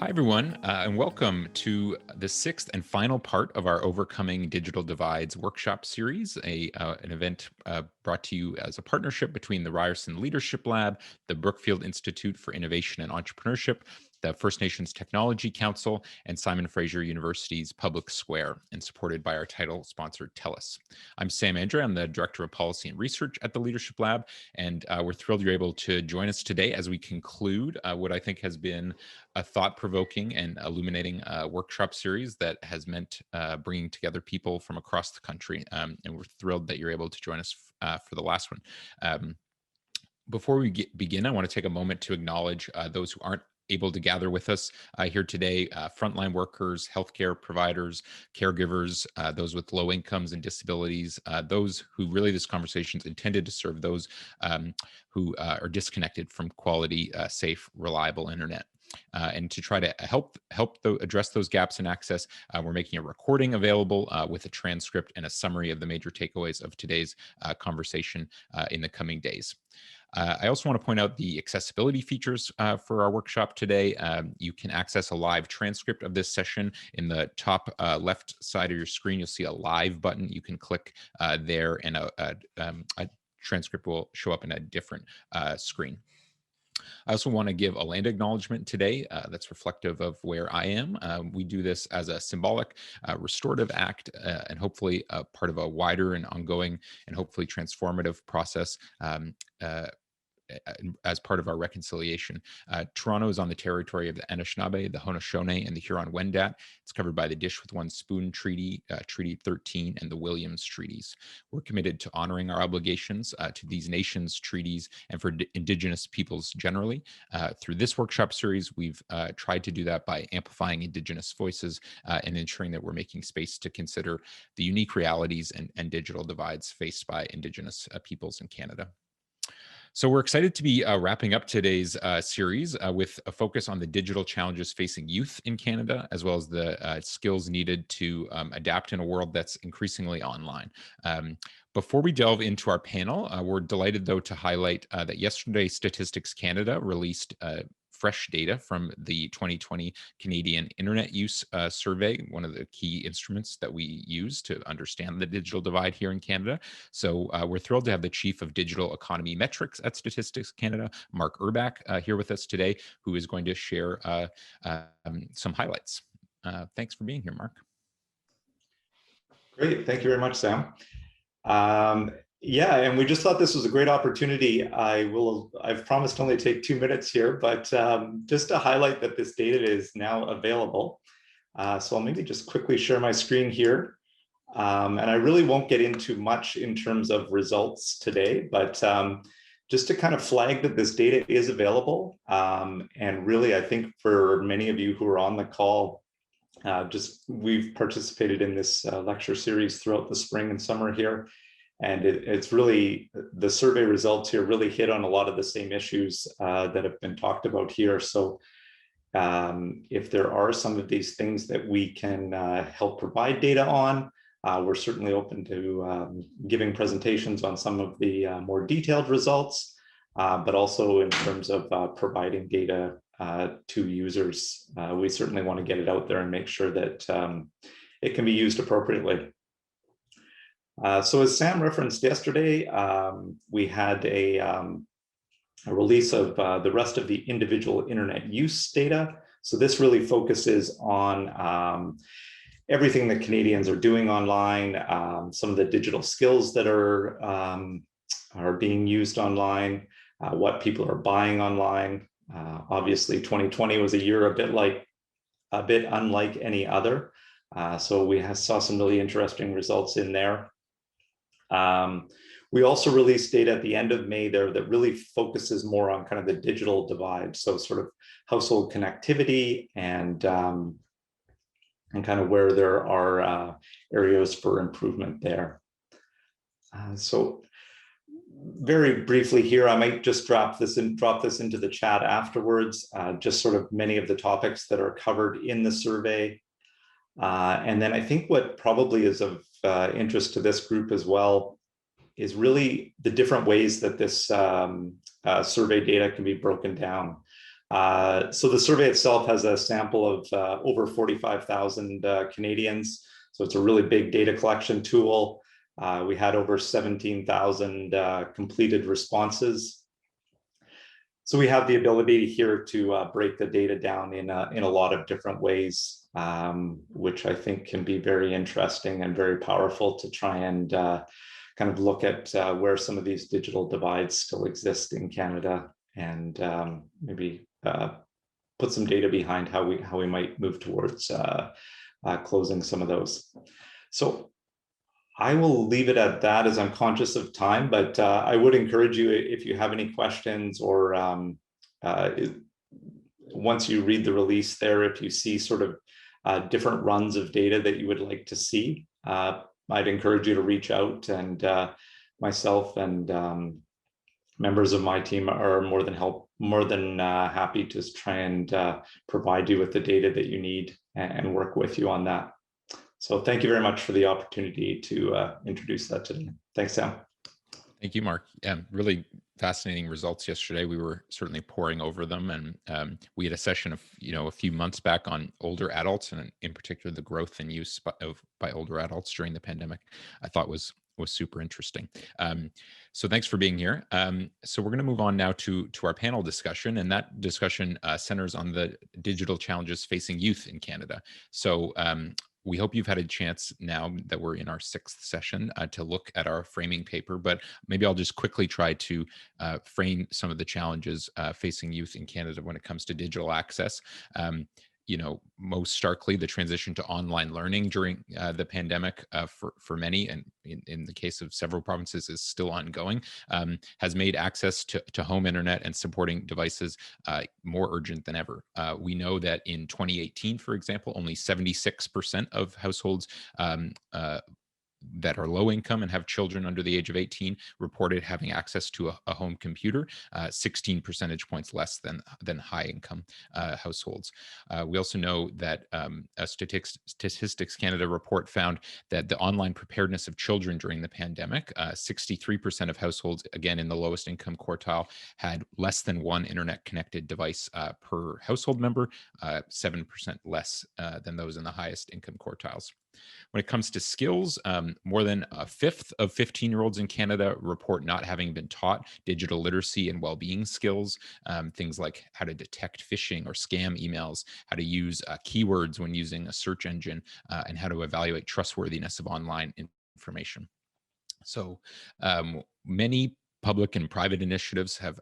Hi, everyone, and welcome to the sixth and final part of our Overcoming Digital Divides workshop series, an event brought to you as a partnership between the Ryerson Leadership Lab, the Brookfield Institute for Innovation and Entrepreneurship, the First Nations Technology Council, and Simon Fraser University's Public Square, and supported by our title sponsor, TELUS. I'm Sam Andra. I'm the Director of Policy and Research at the Leadership Lab, and we're thrilled you're able to join us today as we conclude what I think has been a thought-provoking and illuminating workshop series that has meant bringing together people from across the country. And we're thrilled that you're able to join us for the last one. Before we begin, I want to take a moment to acknowledge those who aren't able to gather with us here today, frontline workers, healthcare providers, caregivers, those with low incomes and disabilities, those who really this conversation is intended to serve those who are disconnected from quality, safe, reliable internet. And to try to help address those gaps in access, we're making a recording available with a transcript and a summary of the major takeaways of today's conversation in the coming days. I also want to point out the accessibility features for our workshop today. You can access a live transcript of this session in the top left side of your screen. You'll see a live button. You can click there, and a transcript will show up in a different screen. I also want to give a land acknowledgement today that's reflective of where I am. We do this as a symbolic restorative act and hopefully part of a wider and ongoing and hopefully transformative process as part of our reconciliation. Toronto is on the territory of the Anishinaabe, the Haudenosaunee, and the Huron-Wendat. It's covered by the Dish with One Spoon Treaty, Treaty 13, and the Williams Treaties. We're committed to honoring our obligations to these nations' treaties and for Indigenous peoples generally. Through this workshop series, we've tried to do that by amplifying Indigenous voices and ensuring that we're making space to consider the unique realities and digital divides faced by Indigenous peoples in Canada. So we're excited to be wrapping up today's series with a focus on the digital challenges facing youth in Canada, as well as the skills needed to adapt in a world that's increasingly online. Before we delve into our panel, we're delighted, though, to highlight that yesterday Statistics Canada released fresh data from the 2020 Canadian Internet Use Survey, one of the key instruments that we use to understand the digital divide here in Canada. So we're thrilled to have the Chief of Digital Economy Metrics at Statistics Canada, Mark Urbach, here with us today, who is going to share some highlights. Thanks for being here, Mark. Great, thank you very much, Sam. Yeah, and we just thought this was a great opportunity. I've promised to only take 2 minutes here, but just to highlight that this data is now available. So I'll maybe just quickly share my screen here. And I really won't get into much in terms of results today, but just to kind of flag that this data is available. And really, I think for many of you who are on the call, we've participated in this lecture series throughout the spring and summer here. And it's really, the survey results here really hit on a lot of the same issues that have been talked about here. So if there are some of these things that we can help provide data on, we're certainly open to giving presentations on some of the more detailed results, but also in terms of providing data to users. We certainly want to get it out there and make sure that it can be used appropriately. So as Sam referenced yesterday, we had a release of the rest of the individual internet use data. So this really focuses on everything that Canadians are doing online, some of the digital skills that are being used online, what people are buying online. Obviously, 2020 was a year a bit unlike any other. So we saw some really interesting results in there. We also released data at the end of May there that really focuses more on kind of the digital divide. So sort of household connectivity and kind of where there are areas for improvement there. So very briefly here, I might just drop this into the chat afterwards, just sort of many of the topics that are covered in the survey. And then I think what probably is of interest to this group as well is really the different ways that this survey data can be broken down. So the survey itself has a sample of over 45,000 Canadians. So it's a really big data collection tool. We had over 17,000 completed responses. So we have the ability here to break the data down in a lot of different ways, which I think can be very interesting and very powerful to try and kind of look at where some of these digital divides still exist in Canada, and maybe put some data behind how we might move towards closing some of those. So I will leave it at that, as I'm conscious of time, but I would encourage you, if you have any questions, or once you read the release there, if you see sort of different runs of data that you would like to see, I'd encourage you to reach out, and myself and members of my team are more than happy to try and provide you with the data that you need and work with you on that. So thank you very much for the opportunity to introduce that today. Thanks, Sam. Thank you, Mark. Really fascinating results yesterday. We were certainly poring over them, and we had a session of a few months back on older adults, and in particular the growth and use by older adults during the pandemic. I thought was super interesting. So thanks for being here. So we're going to move on now to our panel discussion, and that discussion centers on the digital challenges facing youth in Canada. So we hope you've had a chance, now that we're in our 6th session, to look at our framing paper, but maybe I'll just quickly try to frame some of the challenges facing youth in Canada when it comes to digital access. Most starkly, the transition to online learning during the pandemic for many, and in the case of several provinces is still ongoing, has made access to home internet and supporting devices more urgent than ever. We know that in 2018, for example, only 76% of households that are low income and have children under the age of 18 reported having access to a home computer, 16 percentage points less than high income households. We also know that a Statistics Canada report found that the online preparedness of children during the pandemic, 63% of households, again in the lowest income quartile, had less than one internet connected device per household member, 7% less than those in the highest income quartiles. When it comes to skills, more than a fifth of 15-year-olds in Canada report not having been taught digital literacy and well-being skills, things like how to detect phishing or scam emails, how to use keywords when using a search engine, and how to evaluate trustworthiness of online information. So many public and private initiatives have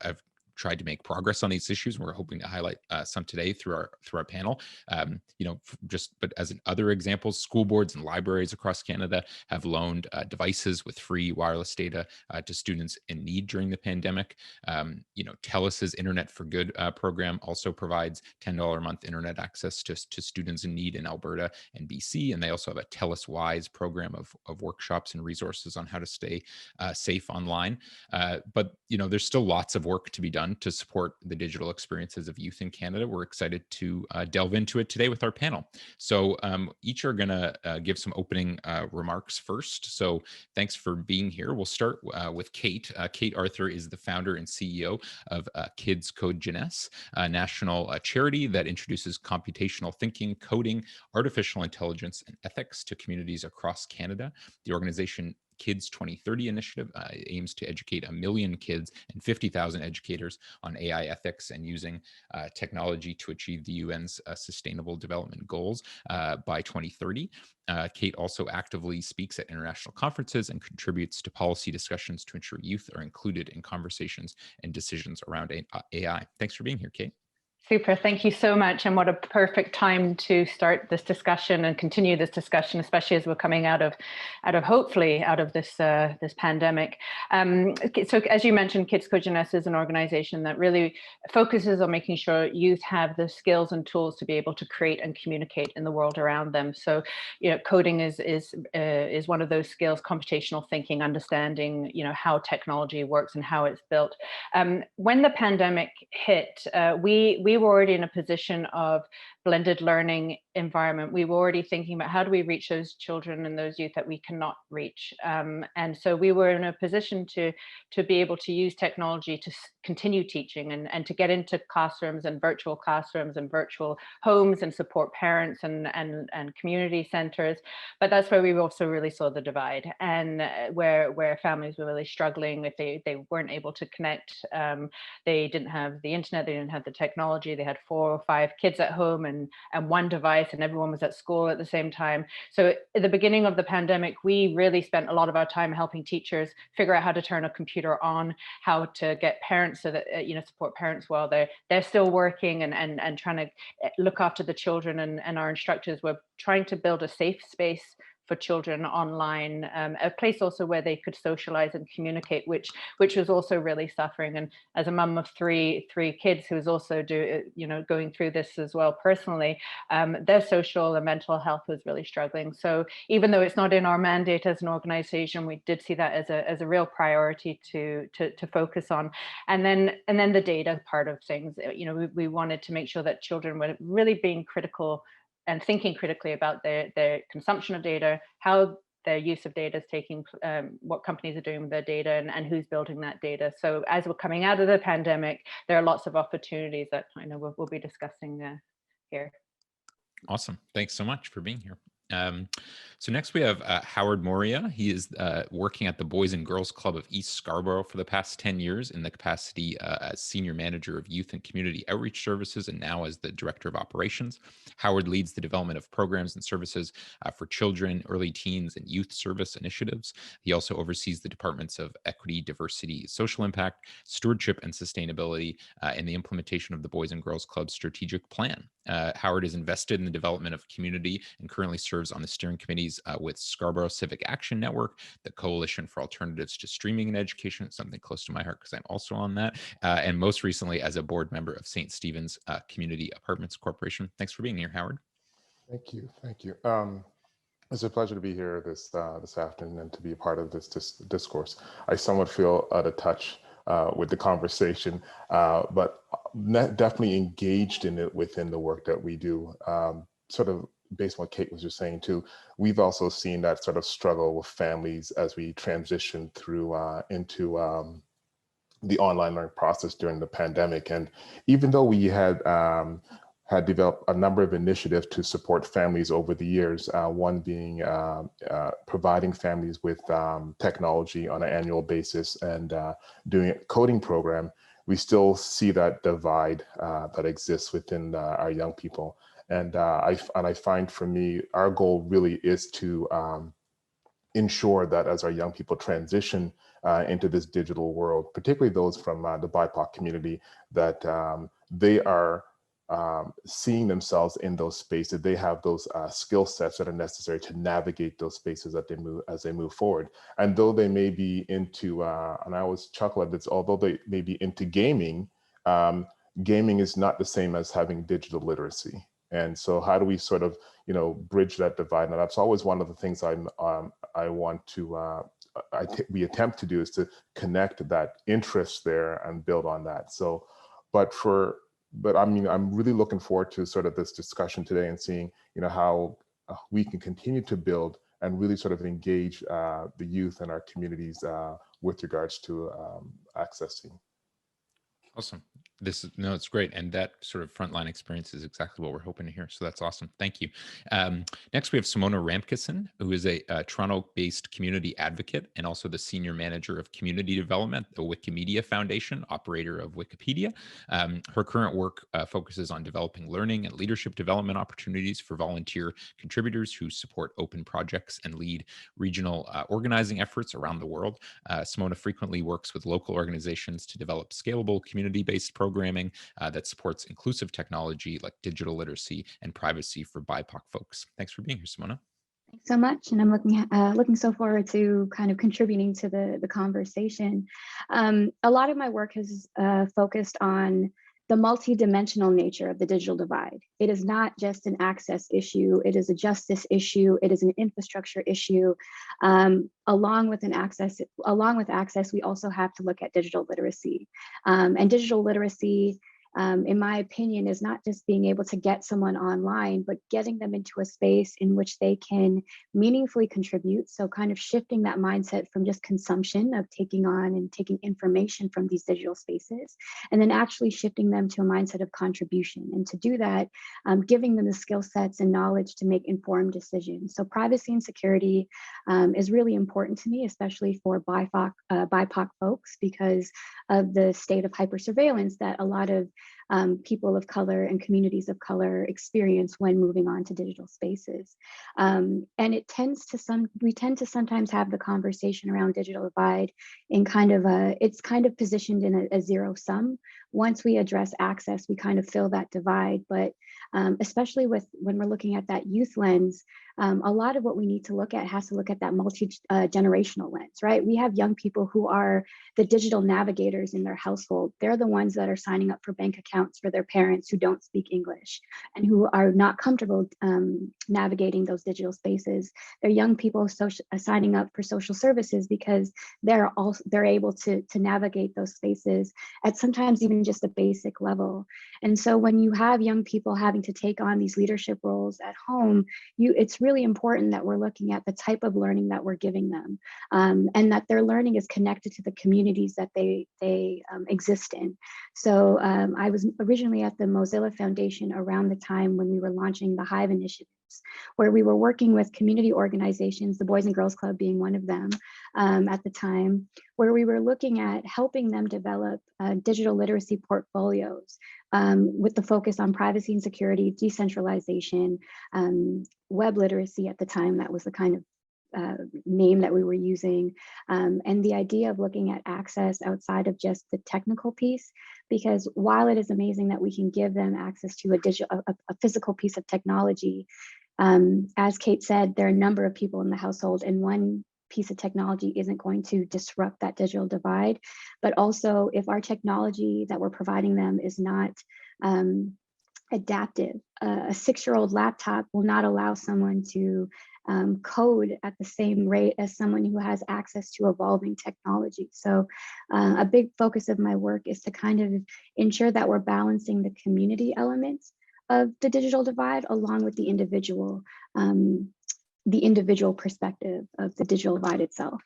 tried to make progress on these issues. We're hoping to highlight some today through our panel. But as in other examples, school boards and libraries across Canada have loaned devices with free wireless data to students in need during the pandemic. TELUS's Internet for Good program also provides $10 a month internet access to students in need in Alberta and BC, and they also have a TELUS Wise program of workshops and resources on how to stay safe online. But there's still lots of work to be done to support the digital experiences of youth in Canada. We're excited to delve into it today with our panel. So each are going to give some opening remarks first. So thanks for being here. We'll start with Kate. Kate Arthur is the founder and CEO of KidsKojones, a national charity that introduces computational thinking, coding, artificial intelligence, and ethics to communities across Canada. The organization Kids 2030 initiative aims to educate 1 million kids and 50,000 educators on AI ethics and using technology to achieve the UN's Sustainable Development Goals by 2030. Kate also actively speaks at international conferences and contributes to policy discussions to ensure youth are included in conversations and decisions around AI. Thanks for being here, Kate. Super. Thank you so much. And what a perfect time to start this discussion and continue this discussion, especially as we're coming hopefully out of this pandemic. So as you mentioned, KidsKojones is an organization that really focuses on making sure youth have the skills and tools to be able to create and communicate in the world around them. So, coding is one of those skills, computational thinking, understanding, how technology works and how it's built. When the pandemic hit, we were already in a position of blended learning environment, we were already thinking about how do we reach those children and those youth that we cannot reach. And so we were in a position to be able to use technology to continue teaching and to get into classrooms and virtual homes and support parents and community centers. But that's where we also really saw the divide, and where families were really struggling if they weren't able to connect. They didn't have the internet, they didn't have the technology, they had 4 or 5 kids at home and one device, and everyone was at school at the same time. So at the beginning of the pandemic, we really spent a lot of our time helping teachers figure out how to turn a computer on, how to get parents so that support parents while they're still working, and trying to look after the children. And our instructors were trying to build a safe space for children online, a place also where they could socialize and communicate, which was also really suffering. And as a mum of three kids who was also going through this as well personally, their social and mental health was really struggling. So even though it's not in our mandate as an organization, we did see that as a real priority to focus on. And then the data part of things, we wanted to make sure that children were really being critical and thinking critically about their consumption of data, how their use of data is taking, what companies are doing with their data, and who's building that data. So as we're coming out of the pandemic, there are lots of opportunities that I know we'll be discussing here. Awesome. Thanks so much for being here. So next we have Howard Moria. He is working at the Boys and Girls Club of East Scarborough for the past 10 years in the capacity as Senior Manager of Youth and Community Outreach Services, and now as the Director of Operations. Howard leads the development of programs and services for children, early teens, and youth service initiatives. He also oversees the departments of equity, diversity, social impact, stewardship, and sustainability in the implementation of the Boys and Girls Club strategic plan. Howard is invested in the development of community and currently serves on the steering committees with Scarborough Civic Action Network, the Coalition for Alternatives to Streaming in Education. It's something close to my heart because I'm also on that. And most recently as a board member of St. Stephen's Community Apartments Corporation. Thanks for being here, Howard. Thank you. Thank you. It's a pleasure to be here this afternoon and to be a part of this discourse. I somewhat feel out of touch with the conversation, but definitely engaged in it within the work that we do. Sort of based on what Kate was just saying too, we've also seen that sort of struggle with families as we transition through into the online learning process during the pandemic. And even though we had developed a number of initiatives to support families over the years, one being providing families with technology on an annual basis and doing a coding program, we still see that divide that exists within our young people. And I find for me, our goal really is to ensure that as our young people transition into this digital world, particularly those from the BIPOC community, that they are seeing themselves in those spaces. They have those skill sets that are necessary to navigate those spaces as they move forward. And though they may be into, and I always chuckle at this, although they may be into gaming, gaming is not the same as having digital literacy. And so how do we sort of, bridge that divide? And that's always one of the things we attempt to do, is to connect that interest there and build on that. So, but I mean, I'm really looking forward to sort of this discussion today and seeing, how we can continue to build and really sort of engage the youth and our communities with regards to accessing. Awesome. It's great. And that sort of frontline experience is exactly what we're hoping to hear. So that's awesome. Thank you. Next, we have Simona Ramkisson, who is a Toronto-based community advocate and also the Senior Manager of Community Development, the Wikimedia Foundation, operator of Wikipedia. Her current work focuses on developing learning and leadership development opportunities for volunteer contributors who support open projects and lead regional organizing efforts around the world. Simona frequently works with local organizations to develop scalable community-based programming that supports inclusive technology like digital literacy and privacy for BIPOC folks. Thanks for being here, Simona. Thanks so much, and I'm looking so forward to kind of contributing to the conversation. A lot of my work has focused on the multidimensional nature of the digital divide. It is not just an access issue, it is a justice issue, it is an infrastructure issue. Along with access, we also have to look at digital literacy. And digital literacy in my opinion, is not just being able to get someone online, but getting them into a space in which they can meaningfully contribute. So kind of shifting that mindset from just consumption of taking on and taking information from these digital spaces, and then actually shifting them to a mindset of contribution. And to do that, giving them the skill sets and knowledge to make informed decisions. So privacy and security is really important to me, especially for BIPOC folks, because of the state of hypersurveillance that a lot of people of color and communities of color experience when moving on to digital spaces. And we tend to sometimes have the conversation around digital divide in kind of it's kind of positioned in a zero sum. Once we address access, we kind of fill that divide. But especially when we're looking at that youth lens, a lot of what we need to look at has to look at that multi-generational lens, right? We have young people who are the digital navigators in their household. They're the ones that are signing up for bank accounts for their parents who don't speak English and who are not comfortable navigating those digital spaces. They're young people signing up for social services because they're able to navigate those spaces at sometimes even just a basic level. And so when you have young people having to take on these leadership roles at home, it's really important that we're looking at the type of learning that we're giving them, and that their learning is connected to the communities that they exist in. So I was originally at the Mozilla Foundation around the time when we were launching the Hive initiatives, where we were working with community organizations, the Boys and Girls Club being one of them at the time, where we were looking at helping them develop digital literacy portfolios with the focus on privacy and security, decentralization, web literacy at the time. That was the kind of name that we were using, and the idea of looking at access outside of just the technical piece, because while it is amazing that we can give them access to a physical piece of technology, as Kate said, there are a number of people in the household, and one piece of technology isn't going to disrupt that digital divide. But also, if our technology that we're providing them is not adaptive, a 6-year-old laptop will not allow someone to code at the same rate as someone who has access to evolving technology. So a big focus of my work is to kind of ensure that we're balancing the community elements of the digital divide along with the individual perspective of the digital divide itself.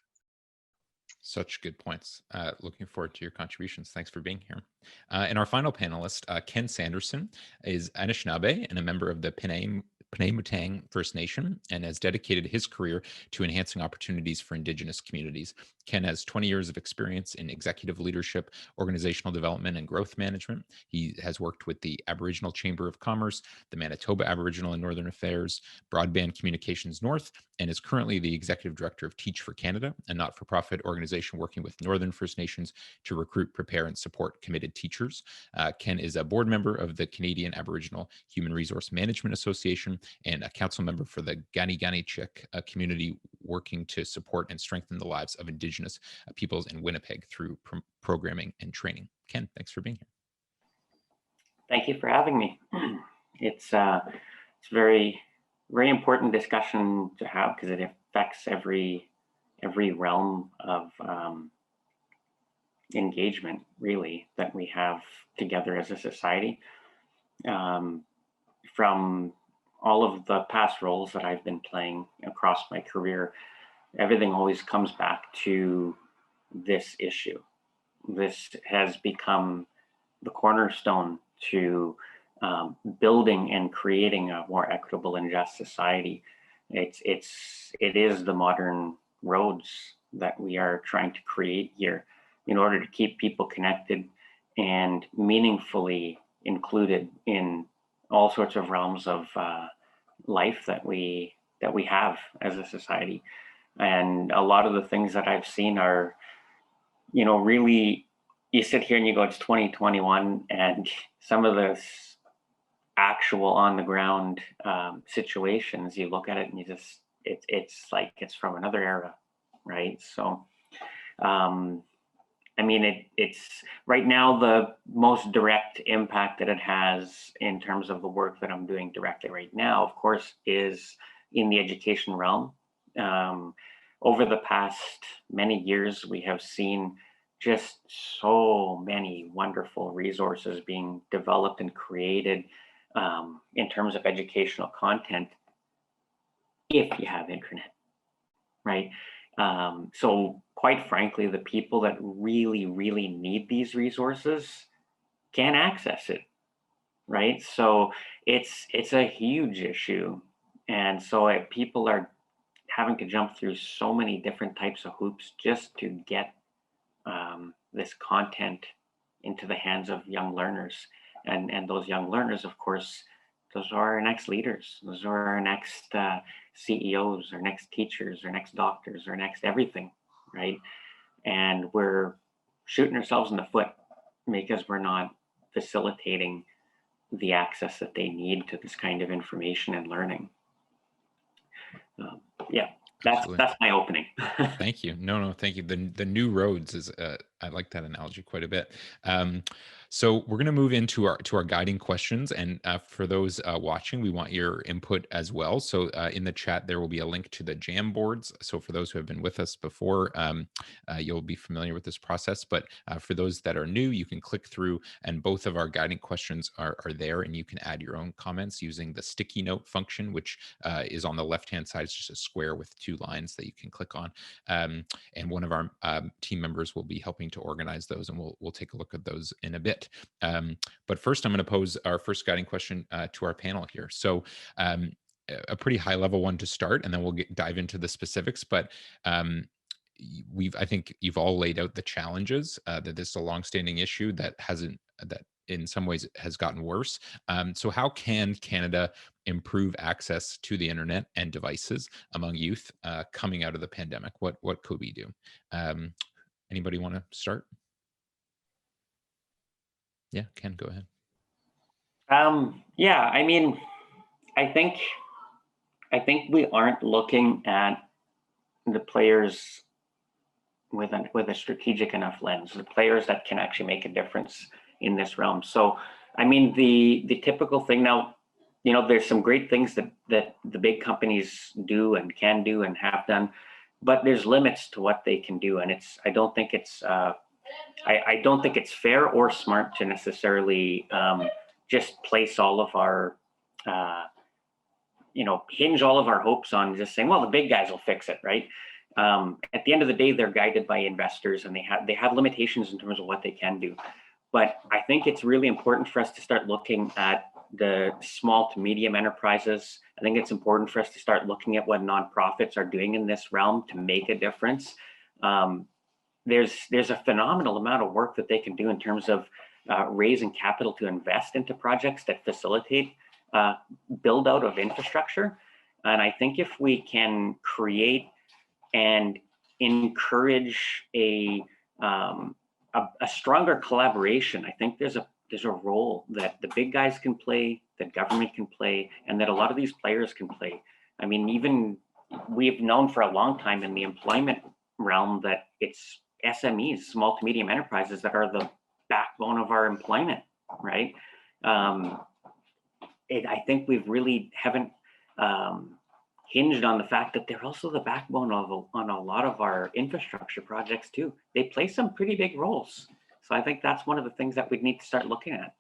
Such good points. Looking forward to your contributions. Thanks for being here. And our final panelist, Ken Sanderson, is Anishinaabe and a member of the Penamutang First Nation, and has dedicated his career to enhancing opportunities for Indigenous communities. Ken has 20 years of experience in executive leadership, organizational development, and growth management. He has worked with the Aboriginal Chamber of Commerce, the Manitoba Aboriginal and Northern Affairs, Broadband Communications North, and is currently the executive director of Teach for Canada, a not-for-profit organization working with Northern First Nations to recruit, prepare, and support committed teachers. Ken is a board member of the Canadian Aboriginal Human Resource Management Association and a council member for the Ganiganichik community working to support and strengthen the lives of Indigenous peoples in Winnipeg through programming and training. Ken, thanks for being here. Thank you for having me. It's very, very important discussion to have because it affects every realm of engagement, really, that we have together as a society. From all of the past roles that I've been playing across my career, everything always comes back to this issue. This has become the cornerstone to building and creating a more equitable and just society. It is the modern roads that we are trying to create here in order to keep people connected and meaningfully included in all sorts of realms of life that we have as a society. And a lot of the things that I've seen are, really, you sit here and you go, it's 2021, and some of the actual on the ground situations, you look at it and you just, it's like it's from another era, right? So, it's right now the most direct impact that it has in terms of the work that I'm doing directly right now, of course, is in the education realm. Over the past many years, we have seen just so many wonderful resources being developed and created in terms of educational content if you have internet, right? So quite frankly, the people that really, really need these resources can't access it, right? So it's a huge issue. And so people are having to jump through so many different types of hoops just to get this content into the hands of young learners. And those young learners, of course, those are our next leaders. Those are our next CEOs, our next teachers, our next doctors, our next everything, right? And we're shooting ourselves in the foot because we're not facilitating the access that they need to this kind of information and learning. Yeah, that's my opening. Thank you. No, thank you. The new roads is I like that analogy quite a bit. So we're going to move into our guiding questions, and for those watching, we want your input as well. So in the chat, there will be a link to the Jam boards. So for those who have been with us before, you'll be familiar with this process. But for those that are new, you can click through, and both of our guiding questions are there, and you can add your own comments using the sticky note function, which is on the left-hand side. It's just a square with 2 lines that you can click on. And one of our team members will be helping to organize those, and we'll take a look at those in a bit. But first, I'm going to pose our first guiding question to our panel here. So a pretty high level one to start, and then we'll dive into the specifics. But I think you've all laid out the challenges, that this is a longstanding issue that in some ways has gotten worse. So how can Canada improve access to the internet and devices among youth coming out of the pandemic? What could we do? Anybody want to start? Yeah, Ken, go ahead. Yeah, I mean, I think we aren't looking at the players with a strategic enough lens, the players that can actually make a difference in this realm. So, I mean, the typical thing now, you know, there's some great things that the big companies do and can do and have done, but there's limits to what they can do, and I don't think it's fair or smart to necessarily just place all of our, hinge all of our hopes on just saying, well, the big guys will fix it, right? At the end of the day, they're guided by investors, and they have limitations in terms of what they can do. But I think it's really important for us to start looking at the small to medium enterprises. I think it's important for us to start looking at what nonprofits are doing in this realm to make a difference. There's a phenomenal amount of work that they can do in terms of raising capital to invest into projects that facilitate build out of infrastructure. And I think if we can create and encourage a stronger collaboration, I think there's a role that the big guys can play, that government can play, and that a lot of these players can play. I mean, even we've known for a long time in the employment realm that it's SMEs, small to medium enterprises, that are the backbone of our employment, right? I think we've really haven't hinged on the fact that they're also the backbone on a lot of our infrastructure projects too. They play some pretty big roles. So I think that's one of the things that we need to start looking at.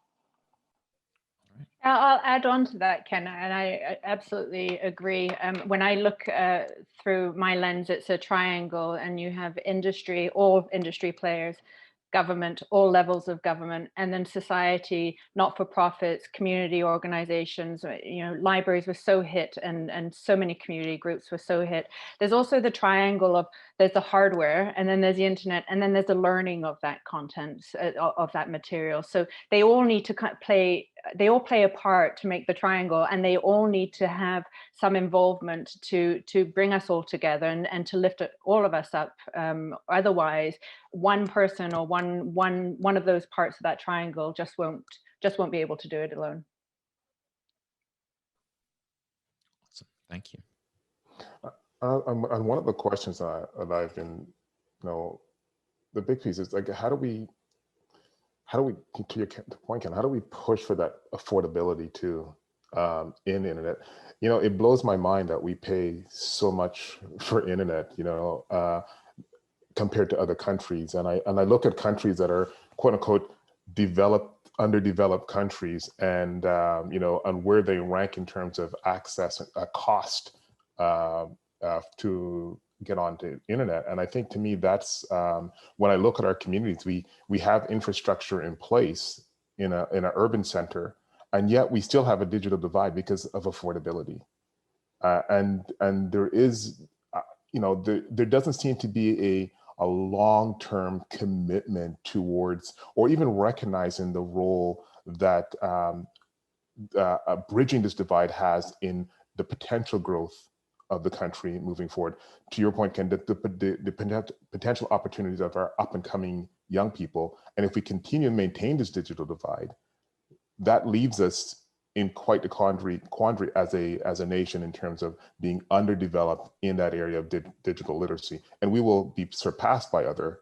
I'll add on to that, Ken, and I absolutely agree. When I look through my lens, it's a triangle, and you have industry, all industry players, government, all levels of government, and then society, not-for-profits, community organizations. You know, libraries were so hit, and so many community groups were so hit. There's also the triangle of, there's the hardware, and then there's the internet, and then there's the learning of that content, of that material. So they all need to play a part to make the triangle, and they all need to have some involvement to bring us all together and to lift all of us up. Otherwise, one person or one of those parts of that triangle just won't be able to do it alone. Awesome, thank you. And one of the questions that I've been, the big piece is like, how do we, to your point, Ken, how do we push for that affordability too in the internet? You know, it blows my mind that we pay so much for internet. compared to other countries. And I look at countries that are quote unquote underdeveloped countries, and and where they rank in terms of access, cost to get onto internet. And I think, to me, that's when I look at our communities, we have infrastructure in place in an urban center, and yet we still have a digital divide because of affordability. And there is, there doesn't seem to be a long-term commitment towards, or even recognizing the role that bridging this divide has in the potential growth of the country moving forward. To your point, Ken, the potential opportunities of our up and coming young people. And if we continue to maintain this digital divide, that leaves us in quite the quandary as a nation in terms of being underdeveloped in that area of digital literacy, and we will be surpassed by other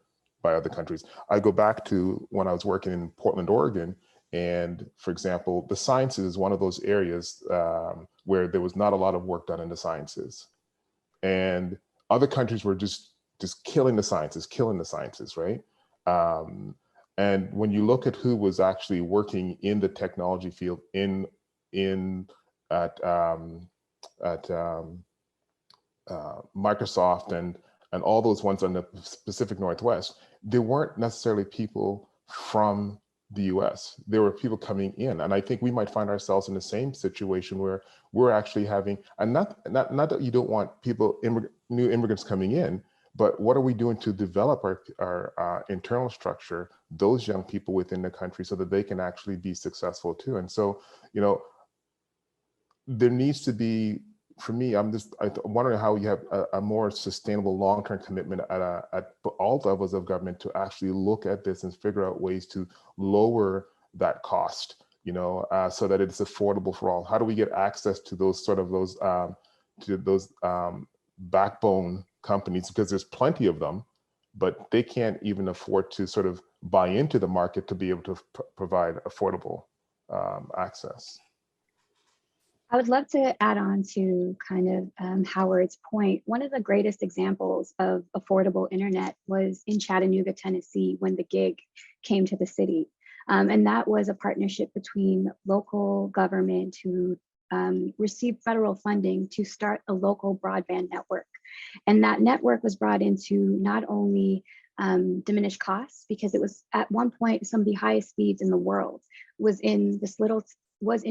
countries. I go back to when I was working in Portland, Oregon, and for example, the sciences is one of those areas where there was not a lot of work done in the sciences, and other countries were just killing the sciences, right? And when you look at who was actually working in the technology field at Microsoft and all those ones on the Pacific Northwest, there weren't necessarily people from the US. There were people coming in. And I think we might find ourselves in the same situation where we're actually having, and not that you don't want people, new immigrants coming in, but what are we doing to develop our internal structure, those young people within the country, so that they can actually be successful too? And so, there needs to be, for me, I'm wondering how you have a more sustainable long-term commitment at all levels of government to actually look at this and figure out ways to lower that cost, so that it's affordable for all. How do we get access to those backbone companies, because there's plenty of them, but they can't even afford to sort of buy into the market to be able to provide affordable access. I would love to add on to kind of Howard's point. One of the greatest examples of affordable internet was in Chattanooga, Tennessee, when the gig came to the city. And that was a partnership between local government who received federal funding to start a local broadband network. And that network was brought into not only diminished costs, because it was at one point some of the highest speeds in the world was in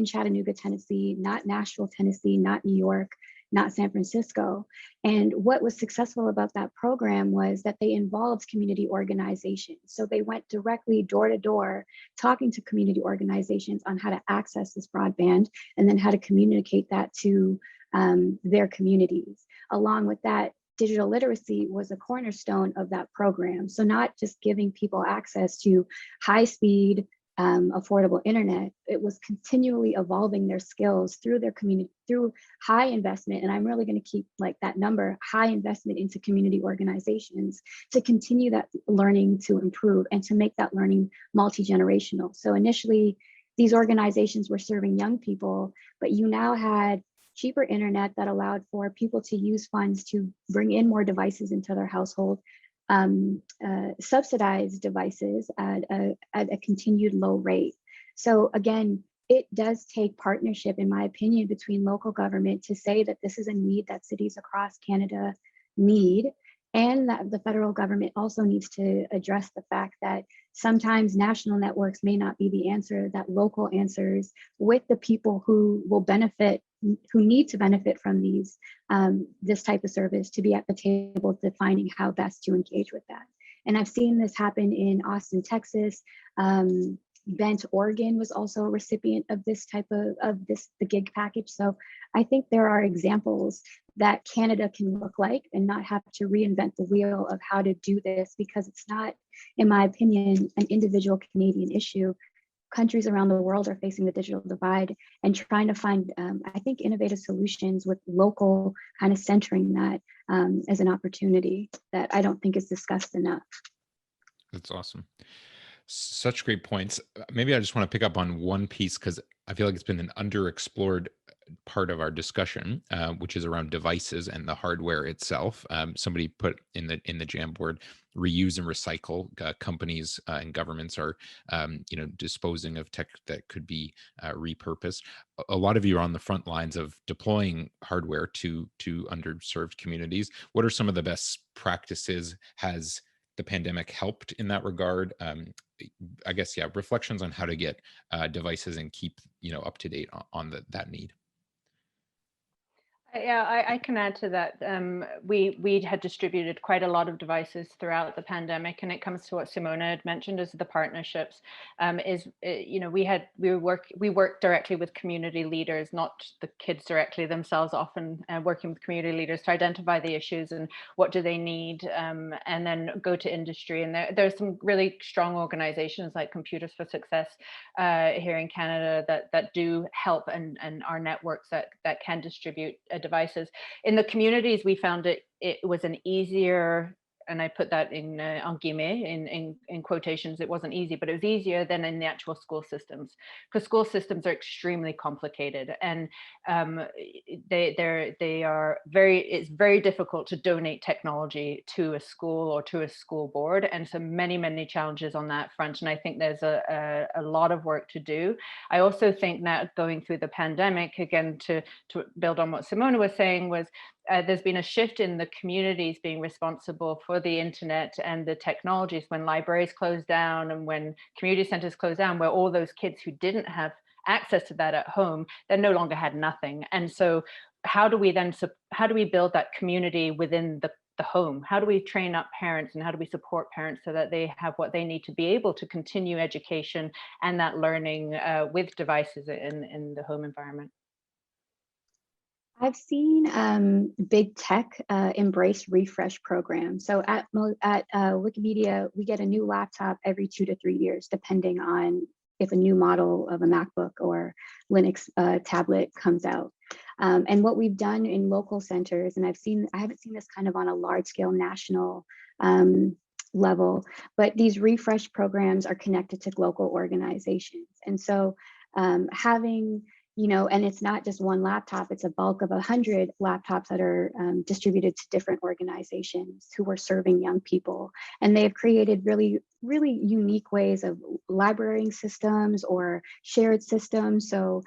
Chattanooga, Tennessee, not Nashville, Tennessee, not New York, not San Francisco. And what was successful about that program was that they involved community organizations. So they went directly door to door, talking to community organizations on how to access this broadband and then how to communicate that to their communities. Along with that, digital literacy was a cornerstone of that program. So not just giving people access to high speed, affordable internet, it was continually evolving their skills through their community, through high investment. And I'm really going to keep like that number, high investment into community organizations to continue that learning to improve and to make that learning multi-generational. So initially, these organizations were serving young people, but you now had cheaper internet that allowed for people to use funds to bring in more devices into their household, subsidized devices at a continued low rate. So again, it does take partnership, in my opinion, between local government to say that this is a need that cities across Canada need, and that the federal government also needs to address the fact that sometimes national networks may not be the answer, that local answers with the people who will benefit, who need to benefit from these, this type of service, to be at the table defining how best to engage with that. And I've seen this happen in Austin, Texas. Bent, Oregon was also a recipient of this type of the gig package. So I think there are examples that Canada can look like and not have to reinvent the wheel of how to do this, because it's not, in my opinion, an individual Canadian issue. Countries around the world are facing the digital divide and trying to find, I think, innovative solutions with local kind of centering that as an opportunity that I don't think is discussed enough. That's awesome. Such great points. Maybe I just want to pick up on one piece, because I feel like it's been an underexplored part of our discussion, which is around devices and the hardware itself. Somebody put in the Jamboard, reuse and recycle. Companies and governments are, disposing of tech that could be repurposed. A lot of you are on the front lines of deploying hardware to underserved communities. What are some of the best practices? Has the pandemic helped in that regard? I guess, yeah, reflections on how to get devices and keep up to date on that need. Yeah, I can add to that. We had distributed quite a lot of devices throughout the pandemic, and it comes to what Simona had mentioned as the partnerships. We work directly with community leaders, not the kids directly themselves. Often working with community leaders to identify the issues and what do they need, and then go to industry. And there's some really strong organizations like Computers for Success here in Canada that do help, and our networks that can distribute devices. In the communities, we found it was an easier, and I put that in en guillemets, in quotations. It wasn't easy, but it was easier than in the actual school systems, because school systems are extremely complicated, and it's very difficult to donate technology to a school or to a school board, and so many challenges on that front. And I think there's a lot of work to do. I also think that going through the pandemic, again, to build on what Simona was saying, was there's been a shift in the communities being responsible for the internet and the technologies when libraries closed down and when community centers closed down, where all those kids who didn't have access to that at home, they no longer had nothing. And so how do we build that community within the home? How do we train up parents, and how do we support parents so that they have what they need to be able to continue education and that learning with devices in the home environment? I've seen big tech embrace refresh programs. So at Wikimedia, we get a new laptop every 2 to 3 years, depending on if a new model of a MacBook or Linux tablet comes out. And what we've done in local centers, and I haven't seen this kind of on a large scale national level, but these refresh programs are connected to local organizations. And so having, and it's not just one laptop, it's a bulk of 100 laptops that are distributed to different organizations who are serving young people. And they have created really unique ways of librarying systems or shared systems. So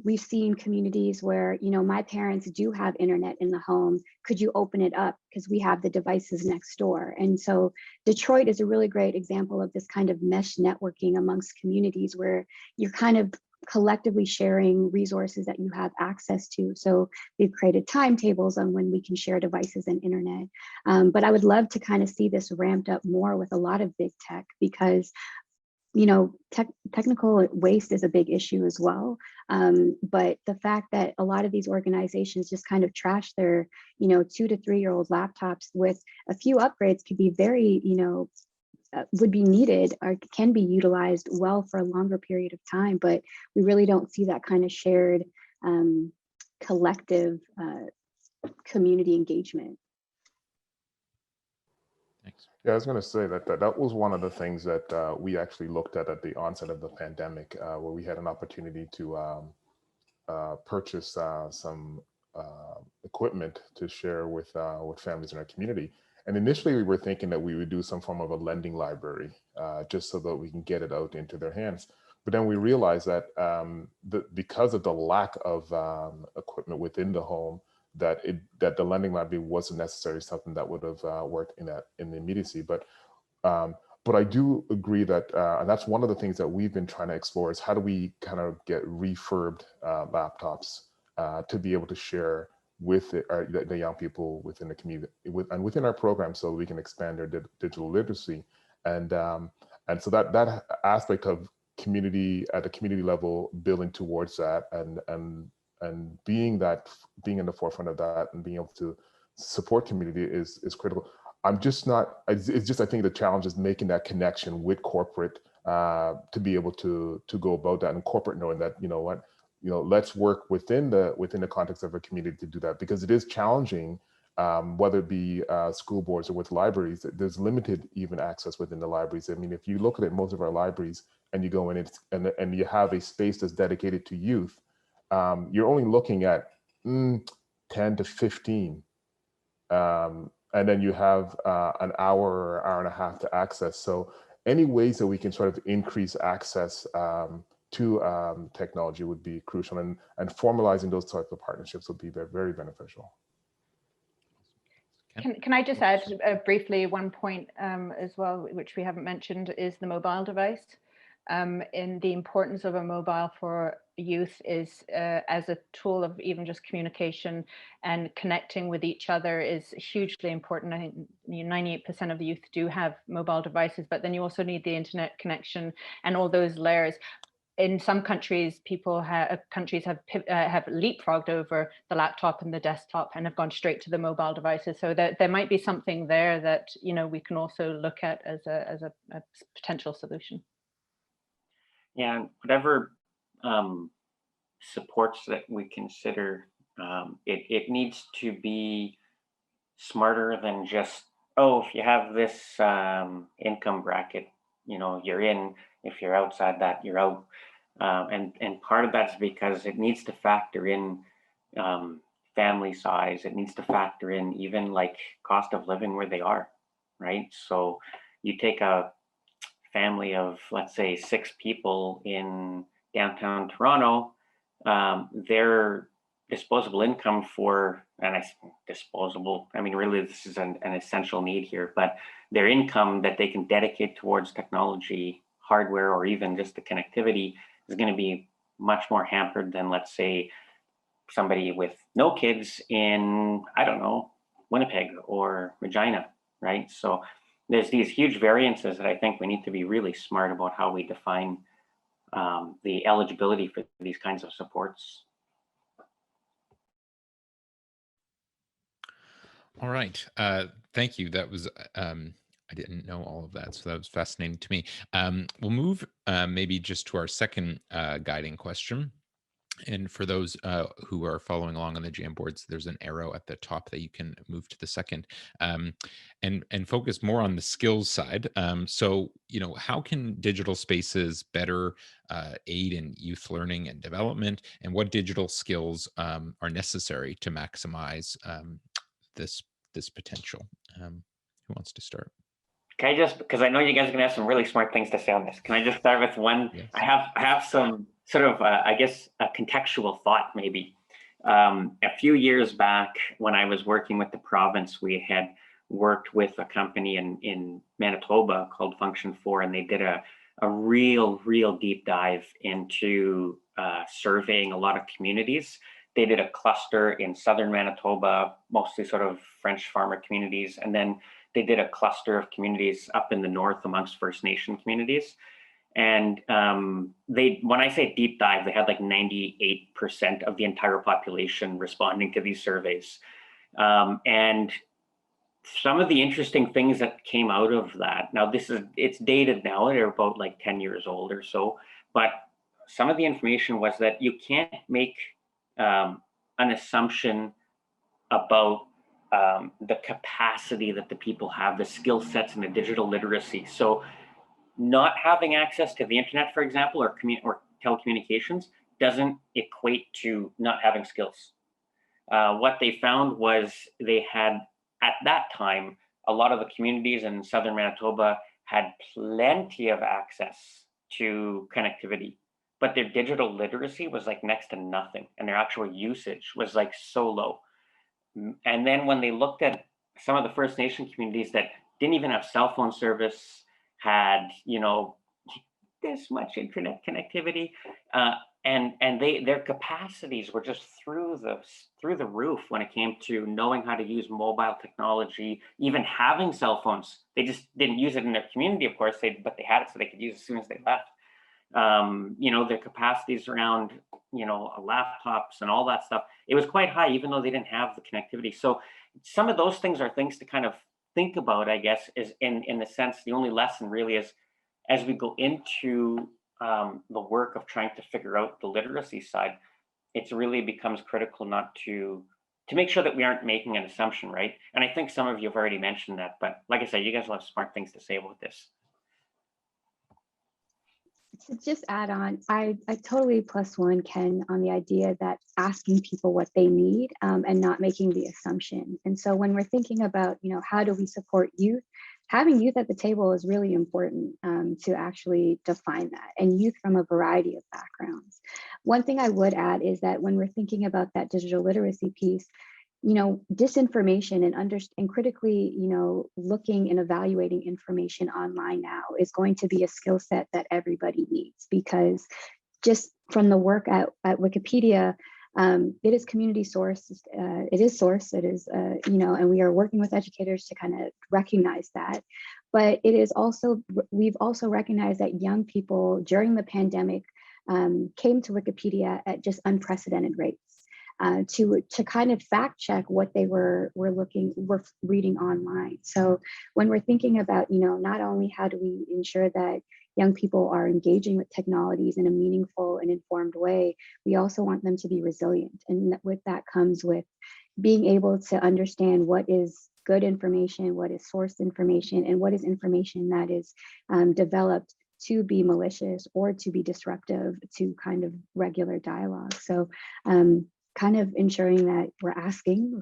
we've seen communities where, my parents do have internet in the home. Could you open it up? Because we have the devices next door. And so Detroit is a really great example of this kind of mesh networking amongst communities where you're kind of collectively sharing resources that you have access to. So we've created timetables on when we can share devices and internet. But I would love to kind of see this ramped up more with a lot of big tech, because technical waste is a big issue as well. But the fact that a lot of these organizations just kind of trash their, 2 to 3 year old laptops with a few upgrades could be very, would be needed or can be utilized well for a longer period of time. But we really don't see that kind of shared collective community engagement. Thanks. Yeah, I was going to say that was one of the things that we actually looked at the onset of the pandemic, where we had an opportunity to purchase some equipment to share with families in our community. And initially, we were thinking that we would do some form of a lending library, just so that we can get it out into their hands. But then we realized that because of the lack of equipment within the home, that the lending library wasn't necessarily something that would have worked in the immediacy. But I do agree that, and that's one of the things that we've been trying to explore, is how do we kind of get refurbed laptops to be able to share with the young people within the community and within our program, so we can expand their digital literacy. And so that aspect of community at the community level, building towards that, and being in the forefront of that and being able to support community is critical. It's just I think the challenge is making that connection with corporate to be able to go about that, and corporate knowing that, let's work within the context of a community to do that, because it is challenging, whether it be school boards or with libraries. There's limited even access within the libraries. I mean, if you look at it, most of our libraries, and you go in and you have a space that's dedicated to youth, you're only looking at 10 to 15. And then you have an hour or hour and a half to access. So any ways that we can sort of increase access to technology would be crucial, and formalizing those types of partnerships would be very, very beneficial. Can I just add briefly one point as well, which we haven't mentioned, is the mobile device. And the importance of a mobile for youth is as a tool of even just communication and connecting with each other is hugely important. I think 98% of the youth do have mobile devices, but then you also need the internet connection and all those layers. In some countries, countries have leapfrogged over the laptop and the desktop and have gone straight to the mobile devices. So there might be something there that we can also look at as a potential solution. Yeah, and whatever supports that we consider, it needs to be smarter than just, oh, if you have this income bracket, you're in. If you're outside that, you're out. And part of that's because it needs to factor in family size. It needs to factor in even like cost of living where they are, right? So you take a family of, let's say, 6 people in downtown Toronto, their disposable income really this is an essential need here, but their income that they can dedicate towards technology, hardware, or even just the connectivity is going to be much more hampered than, let's say, somebody with no kids in, I don't know, Winnipeg or Regina, right? So there's these huge variances that I think we need to be really smart about how we define the eligibility for these kinds of supports. All right. Thank you. That was, I didn't know all of that, so that was fascinating to me. We'll move maybe just to our second guiding question. And for those who are following along on the Jamboards, there's an arrow at the top that you can move to the second, and focus more on the skills side. So, how can digital spaces better aid in youth learning and development, and what digital skills are necessary to maximize this potential? Who wants to start? Can I just, because I know you guys are going to have some really smart things to say on this, can I just start with one? Yes. I have some sort of, I guess, a contextual thought maybe. A few years back, when I was working with the province, we had worked with a company in Manitoba called Function 4, and they did a real deep dive into surveying a lot of communities. They did a cluster in southern Manitoba, mostly sort of French farmer communities, and then they did a cluster of communities up in the north amongst First Nation communities. And when I say deep dive, they had like 98% of the entire population responding to these surveys. And some of the interesting things that came out of that, now it's dated now, they're about like 10 years old or so, but some of the information was that you can't make an assumption about the capacity that the people have, the skill sets, and the digital literacy. So not having access to the internet, for example, or telecommunications doesn't equate to not having skills. What they found was they had, at that time, a lot of the communities in southern Manitoba had plenty of access to connectivity, but their digital literacy was like next to nothing, and their actual usage was like so low. And then when they looked at some of the First Nation communities that didn't even have cell phone service, had this much internet connectivity, and their capacities were just through the roof when it came to knowing how to use mobile technology, even having cell phones. They just didn't use it in their community, of course, but they had it so they could use it as soon as they left. Their capacities around laptops and all that stuff, it was quite high, even though they didn't have the connectivity. So some of those things are things to kind of think about, I guess, is in the sense, the only lesson really is, as we go into the work of trying to figure out the literacy side, it really becomes critical not to make sure that we aren't making an assumption, right? And I think some of you have already mentioned that, but like I said, you guys will have smart things to say about this. To just add on, I totally +1 Ken on the idea that asking people what they need and not making the assumption. And so when we're thinking about, how do we support youth, having youth at the table is really important to actually define that, and youth from a variety of backgrounds. One thing I would add is that when we're thinking about that digital literacy piece, disinformation and critically, looking and evaluating information online now is going to be a skill set that everybody needs, because just from the work at Wikipedia, it is community sourced, it is sourced, it is, and we are working with educators to kind of recognize that. But it is also, we've also recognized that young people during the pandemic came to Wikipedia at just unprecedented rates. To kind of fact check what they were reading online. So when we're thinking about, not only how do we ensure that young people are engaging with technologies in a meaningful and informed way, we also want them to be resilient. And with that comes with being able to understand what is good information, what is sourced information, and what is information that is developed to be malicious or to be disruptive to kind of regular dialogue. So kind of ensuring that we're asking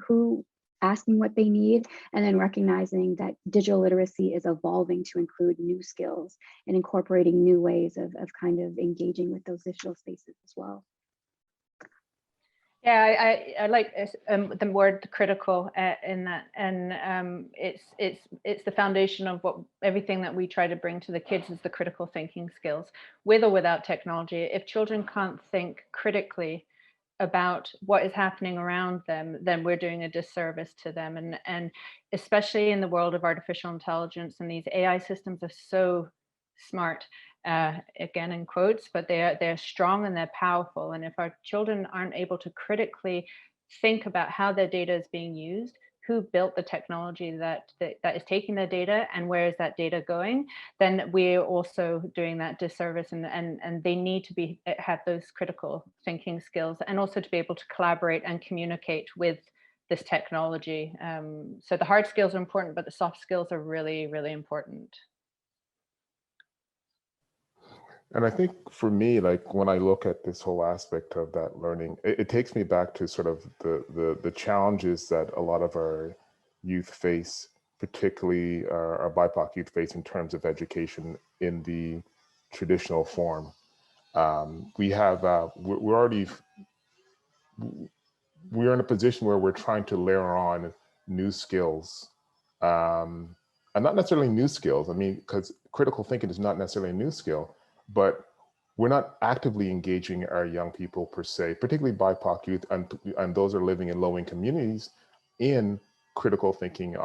what they need, and then recognizing that digital literacy is evolving to include new skills and incorporating new ways of kind of engaging with those digital spaces as well. Yeah, I like the word critical in that, and it's the foundation of everything that we try to bring to the kids is the critical thinking skills, with or without technology. If children can't think critically about what is happening around them, then we're doing a disservice to them. And especially in the world of artificial intelligence, and these AI systems are so smart, again in quotes, but they're strong and they're powerful. And if our children aren't able to critically think about how their data is being used, who built the technology that is taking their data, and where is that data going, then we're also doing that disservice. And they need to have those critical thinking skills, and also to be able to collaborate and communicate with this technology. So the hard skills are important, but the soft skills are really, really important. And I think for me, like when I look at this whole aspect of that learning, it takes me back to sort of the challenges that a lot of our youth face, particularly our BIPOC youth face in terms of education in the traditional form. We're in a position where we're trying to layer on new skills, and not necessarily new skills. I mean, because critical thinking is not necessarily a new skill, but we're not actively engaging our young people per se, particularly BIPOC youth and those who are living in low-income communities, in critical thinking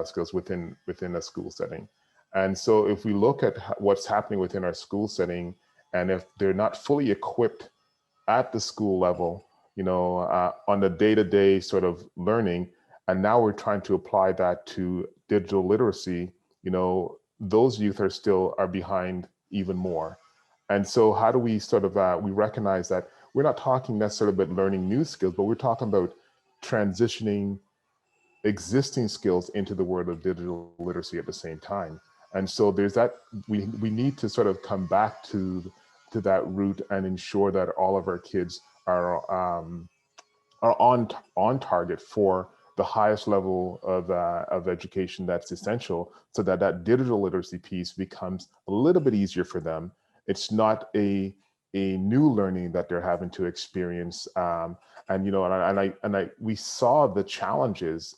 skills within a school setting. And so if we look at what's happening within our school setting, and if they're not fully equipped at the school level, on the day-to-day sort of learning, and now we're trying to apply that to digital literacy, those youth are behind even more. And so how do we sort of, we recognize that we're not talking necessarily about learning new skills, but we're talking about transitioning existing skills into the world of digital literacy at the same time. And so there's that, we need to sort of come back to that root and ensure that all of our kids are on target for the highest level of education that's essential, so that digital literacy piece becomes a little bit easier for them. It's not a new learning that they're having to experience. We saw the challenges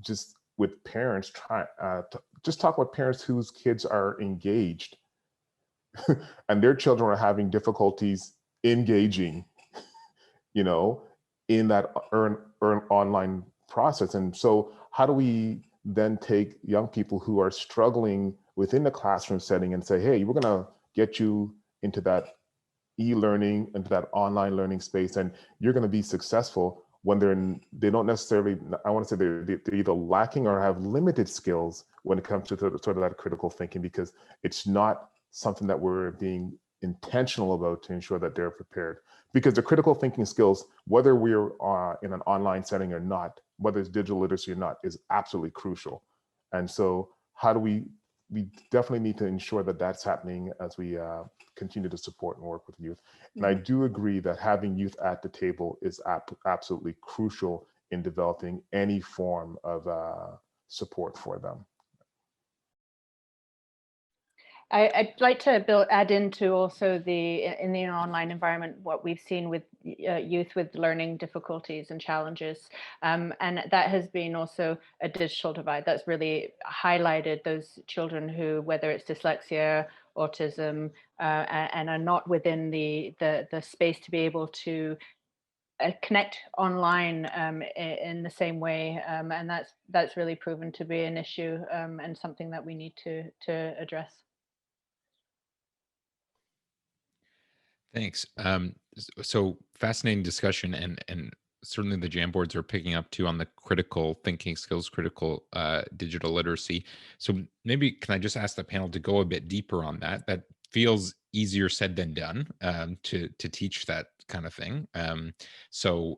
just with parents just talk about parents whose kids are engaged and their children are having difficulties engaging, in that online process. And so how do we then take young people who are struggling within the classroom setting and say, hey, we're going to get you into that e-learning, into that online learning space, and you're going to be successful, when they don't necessarily, I want to say they're either lacking or have limited skills when it comes to sort of that critical thinking, because it's not something that we're being intentional about to ensure that they're prepared. Because the critical thinking skills, whether we're in an online setting or not, whether it's digital literacy or not, is absolutely crucial. And so how do we we definitely need to ensure that that's happening as we continue to support and work with youth. And I do agree that having youth at the table is absolutely crucial in developing any form of support for them. I'd like to add into also in the online environment what we've seen with youth with learning difficulties and challenges, and that has been also a digital divide that's really highlighted those children who, whether it's dyslexia, autism, and are not within the space to be able to connect online in the same way, and that's really proven to be an issue and something that we need to address. Thanks. So fascinating discussion, and certainly the Jamboards are picking up too on the critical thinking skills, critical digital literacy. So maybe can I just ask the panel to go a bit deeper on that? That feels easier said than done, to teach that kind of thing. So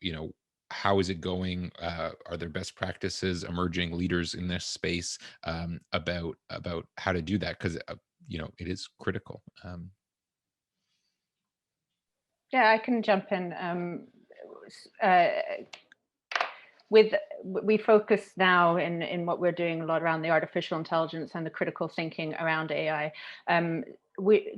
you know, how is it going? Are there best practices, emerging leaders in this space about how to do that? Because you know, it is critical. Yeah, I can jump in. We focus now in what we're doing a lot around the artificial intelligence and the critical thinking around AI.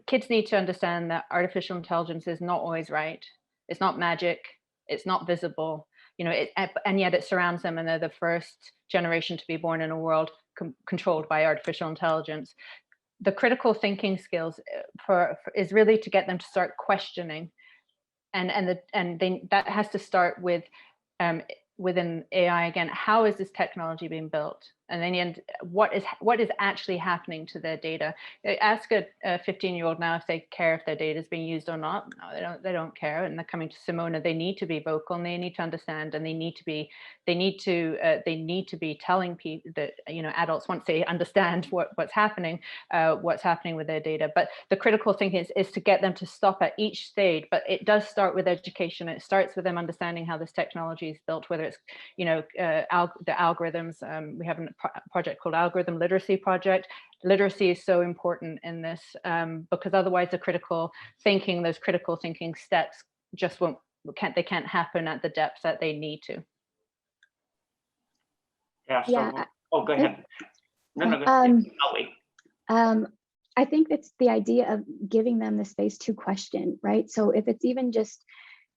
Kids need to understand that artificial intelligence is not always right. It's not magic. It's not visible. You know, and yet it surrounds them, and they're the first generation to be born in a world controlled by artificial intelligence. The critical thinking skills is really to get them to start questioning. That has to start with within AI again. How is this technology being built? And then what is actually happening to their data? Ask a 15-year-old now if they care if their data is being used or not. No, they don't care. And they're coming to Simona. They need to be vocal, and they need to understand, and they need to be telling people that, you know, adults, once they understand what's happening with their data. But the critical thing is to get them to stop at each stage. But it does start with education. It starts with them understanding how this technology is built, whether it's, you know, the algorithms. We have a project called Algorithm Literacy Project. Literacy is so important in this, because otherwise those critical thinking steps just can't happen at the depth that they need to. Yeah. So, Yeah. oh, go ahead. No, go ahead. I'll wait. I think it's the idea of giving them the space to question, right? So if it's even just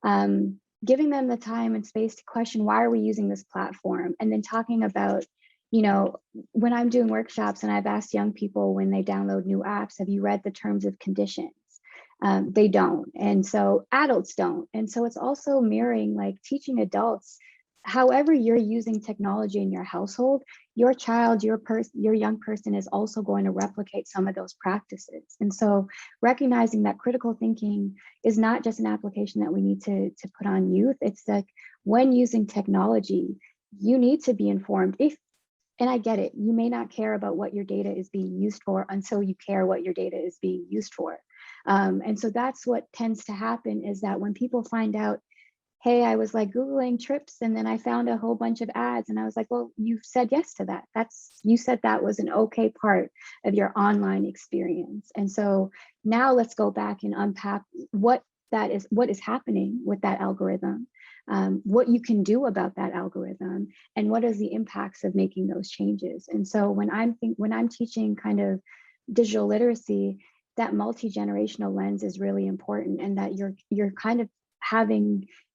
giving them the time and space to question, why are we using this platform? And then talking about, you know, when I'm doing workshops and I've asked young people when they download new apps, have you read the terms of conditions? They don't. And so adults don't. And so it's also mirroring, like teaching adults, however you're using technology in your household, your child, your young person is also going to replicate some of those practices. And so recognizing that critical thinking is not just an application that we need to put on youth. It's like, when using technology, you need to be informed. And I get it, you may not care about what your data is being used for until you care what your data is being used for. And so that's what tends to happen, is that when people find out, hey, I was like Googling trips and then I found a whole bunch of ads, and I was like, well, you said yes to that. You said that was an okay part of your online experience. And so now let's go back and unpack what is happening with that algorithm, what you can do about that algorithm, and what is the impacts of making those changes. And so when I'm teaching kind of digital literacy, that multi-generational lens is really important, and that you're kind of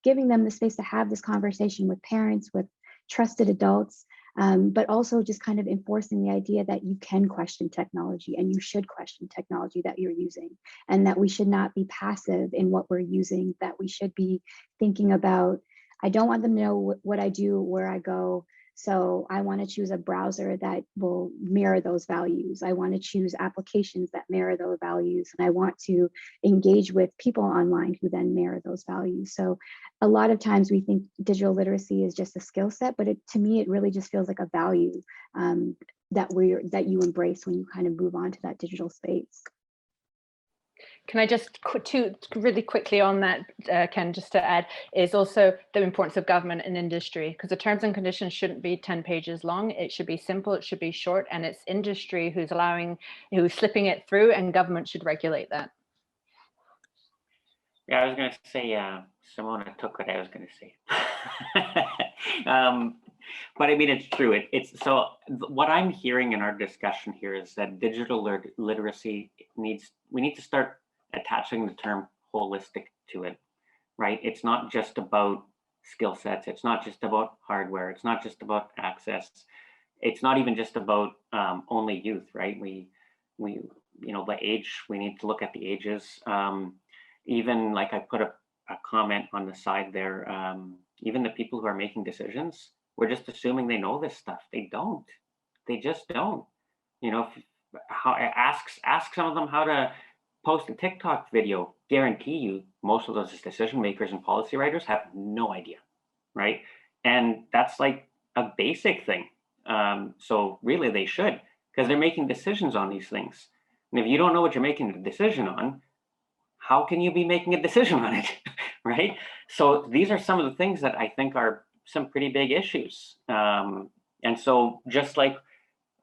giving them the space to have this conversation with parents, with trusted adults, but also just kind of enforcing the idea that you can question technology, and you should question technology that you're using, and that we should not be passive in what we're using, that we should be thinking about, I don't want them to know what I do, where I go, so I want to choose a browser that will mirror those values. I want to choose applications that mirror those values, and I want to engage with people online who then mirror those values. So a lot of times we think digital literacy is just a skill set, but to me, it really just feels like a value that you embrace when you kind of move on to that digital space. Can I just really quickly on that, Ken, just to add, is also the importance of government and industry, because the terms and conditions shouldn't be 10 pages long. It should be simple, it should be short, and it's industry who's slipping it through, and government should regulate that. Yeah, I was going to say, Simona took what I was going to say. But I mean, it's true. So what I'm hearing in our discussion here is that digital literacy we need to start attaching the term holistic to it, right? It's not just about skill sets. It's not just about hardware. It's not just about access. It's not even just about only youth, right? We the age, we need to look at the ages. Even like I put a comment on the side there, even the people who are making decisions, we're just assuming they know this stuff. They don't. They just don't. Ask some of them how to post a TikTok video. Guarantee you, most of those decision makers and policy writers have no idea, right? And that's like a basic thing. So really, they should, because they're making decisions on these things. And if you don't know what you're making a decision on, how can you be making a decision on it, right? So these are some of the things that I think are some pretty big issues. And so just like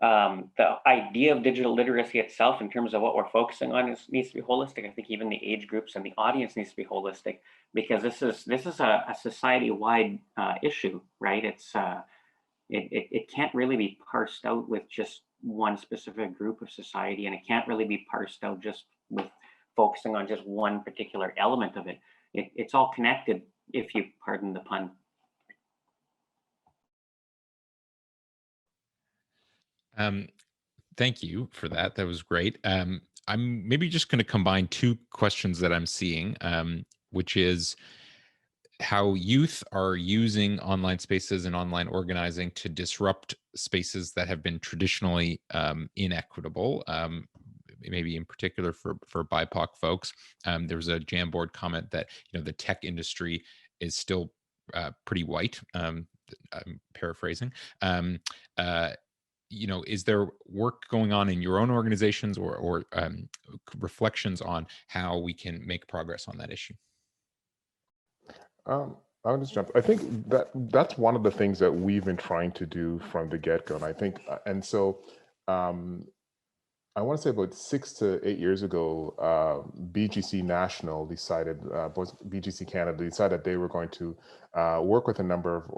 the idea of digital literacy itself in terms of what we're focusing on needs to be holistic. I think even the age groups and the audience needs to be holistic, because this is a society-wide issue, right? It can't really be parsed out with just one specific group of society, and it can't really be parsed out just with focusing on just one particular element of it. It's all connected, if you pardon the pun. Thank you for that. That was great. I'm maybe just going to combine two questions that I'm seeing, which is how youth are using online spaces and online organizing to disrupt spaces that have been traditionally inequitable. Maybe in particular for BIPOC folks. There was a Jamboard comment that the tech industry is still pretty white. I'm paraphrasing. Is there work going on in your own organizations or reflections on how we can make progress on that issue? I'll just jump. I think that's one of the things that we've been trying to do from the get-go. And I think, I want to say about 6 to 8 years ago, BGC National decided, BGC Canada decided they were going to work with a number of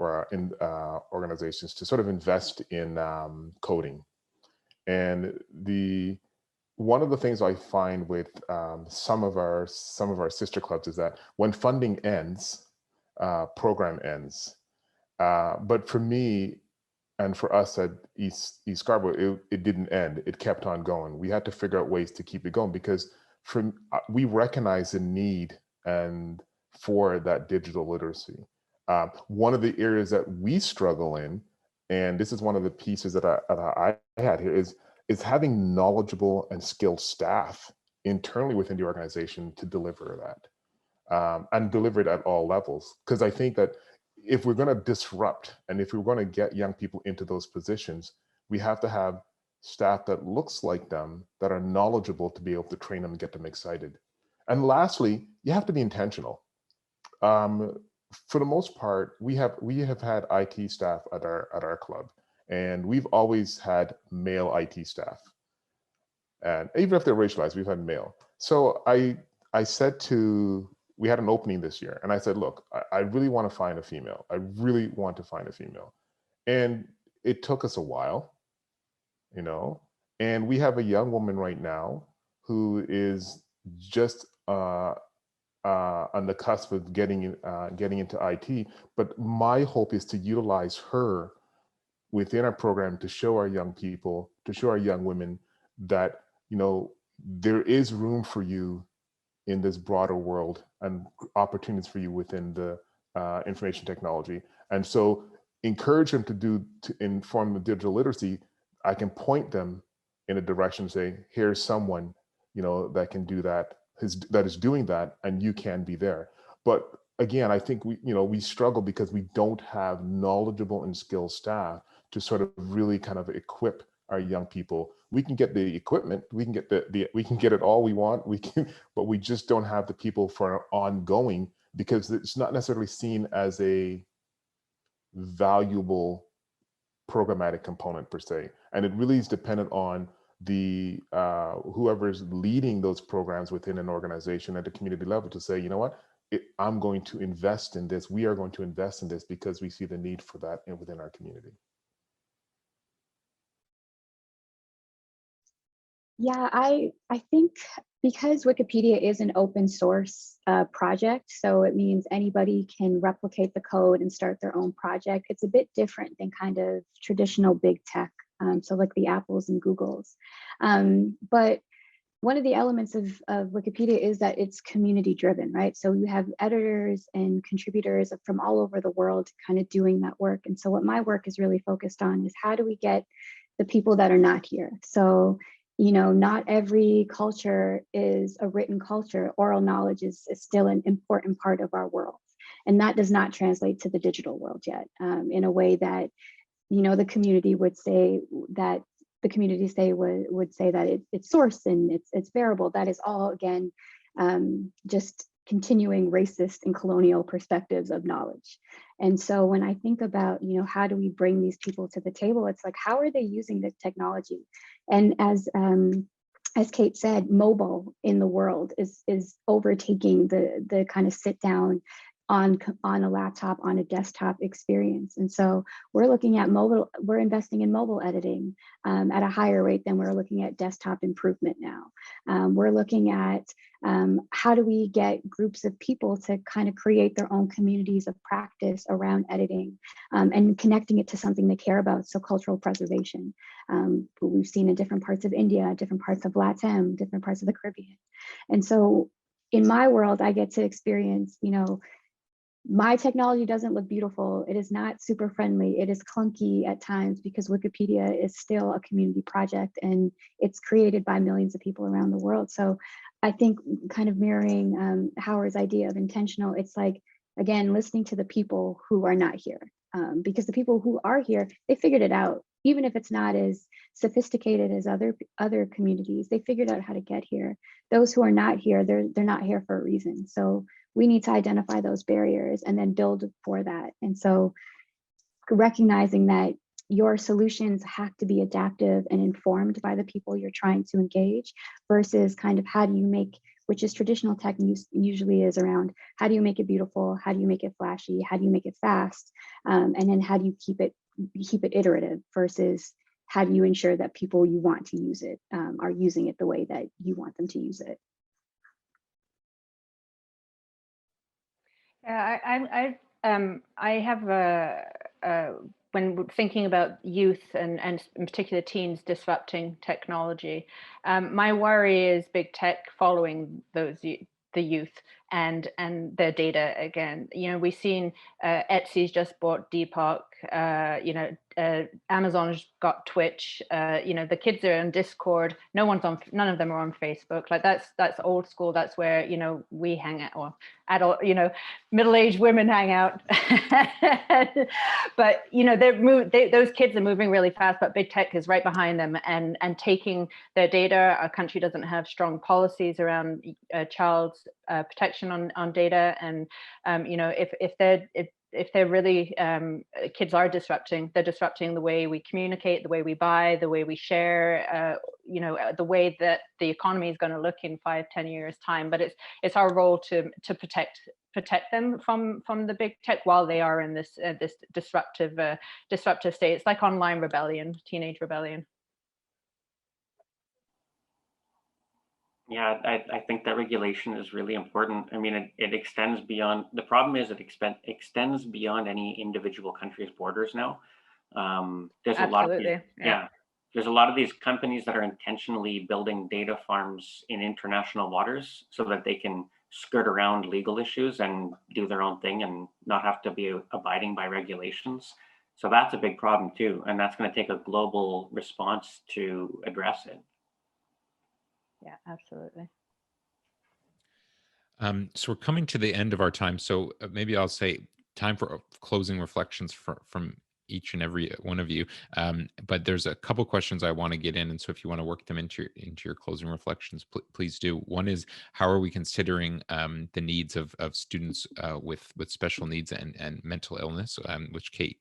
organizations to sort of invest in coding. And one of the things I find with some of our sister clubs is that when funding ends, program ends. But for me, and for us at East Scarborough, it didn't end. It kept on going. We had to figure out ways to keep it going, because we recognize the need for that digital literacy. One of the areas that we struggle in, and this is one of the pieces that I had here, is having knowledgeable and skilled staff internally within the organization to deliver that, and deliver it at all levels. Because I think that if we're going to disrupt and if we're going to get young people into those positions, we have to have staff that looks like them, that are knowledgeable to be able to train them and get them excited. And lastly, you have to be intentional. For the most part, we have had IT staff at our club, and we've always had male IT staff. And even if they're racialized, we've had male. So I said we had an opening this year, and I said, look, I really want to find a female. I really want to find a female. And it took us a while, and we have a young woman right now who is just on the cusp of getting into IT. But my hope is to utilize her within our program to show our young people, to show our young women that, there is room for you in this broader world and opportunities for you within the information technology. And so encourage them to inform the digital literacy. I can point them in a direction, say, here's someone, that can do that, that is doing that, and you can be there. But again, I think we struggle because we don't have knowledgeable and skilled staff to sort of really kind of equip our young people. We can get the equipment, we can get we can get it all we want, but we just don't have the people for ongoing, because it's not necessarily seen as a valuable programmatic component per se. And it really is dependent on the whoever's leading those programs within an organization at the community level to say, you know what, I'm going to invest in this. We are going to invest in this because we see the need for that within our community. Yeah, I think because Wikipedia is an open source project, so it means anybody can replicate the code and start their own project. It's a bit different than kind of traditional big tech, so like the Apples and Googles. But one of the elements of Wikipedia is that it's community driven, right? So you have editors and contributors from all over the world kind of doing that work. And so what my work is really focused on is how do we get the people that are not here? So, you know, not every culture is a written culture. Oral knowledge is still an important part of our world. And that does not translate to the digital world yet in a way that, you know, the community would say that would say that it's source and it's variable. That is all, again, just continuing racist and colonial perspectives of knowledge. And so when I think about, you know, how do we bring these people to the table, it's like, how are they using the technology? And as Kate said, mobile in the world is overtaking the kind of sit down on a laptop, on a desktop experience. And so we're looking at mobile, we're investing in mobile editing at a higher rate than we're looking at desktop improvement now. We're looking at how do we get groups of people to kind of create their own communities of practice around editing and connecting it to something they care about, so cultural preservation. We've seen in different parts of India, different parts of Latin, different parts of the Caribbean. And so in my world, I get to experience, you know, my technology doesn't look beautiful. It is not super friendly. It is clunky at times because Wikipedia is still a community project and it's created by millions of people around the world. So I think kind of mirroring Howard's idea of intentional, it's like, again, listening to the people who are not here. Because the people who are here, they figured it out. Even if it's not as sophisticated as other communities, they figured out how to get here. Those who are not here, they're not here for a reason. So we need to identify those barriers and then build for that. And so recognizing that your solutions have to be adaptive and informed by the people you're trying to engage versus kind of how do you make, which is traditional tech usually is around how do you make it beautiful, how do you make it flashy, how do you make it fast, and then how do you keep it iterative versus how do you ensure that people you want to use it are using it the way that you want them to use it. Yeah, I have when thinking about youth and in particular teens disrupting technology, my worry is big tech following the youth and their data again. You know, we've seen Etsy's just bought Depop. You know, Amazon's got Twitch. You know, the kids are on Discord. None of them are on Facebook. Like that's old school. That's where, you know, we hang out, or adult, you know, middle-aged women hang out. But you know, those kids are moving really fast, but big tech is right behind them and taking their data. Our country doesn't have strong policies around child's protection on data, and you know, if they're really kids are disrupting, they're disrupting the way we communicate, the way we buy, the way we share, you know, the way that the economy is going to look in 5-10 years time. But it's our role to protect them from the big tech while they are in this disruptive state. It's like online rebellion, teenage rebellion. Yeah, I think that regulation is really important. I mean, it extends beyond, the problem is it extends beyond any individual country's borders now. There's Absolutely. a lot of these, yeah, there's a lot of these companies that are intentionally building data farms in international waters so that they can skirt around legal issues and do their own thing and not have to be abiding by regulations. So that's a big problem too. And that's going to take a global response to address it. Yeah, absolutely. So we're coming to the end of our time. So maybe I'll say time for closing reflections from each and every one of you. But there's a couple questions I want to get in, and so if you want to work them into your closing reflections, please do. One is, how are we considering the needs of students with special needs and mental illness, which Kate,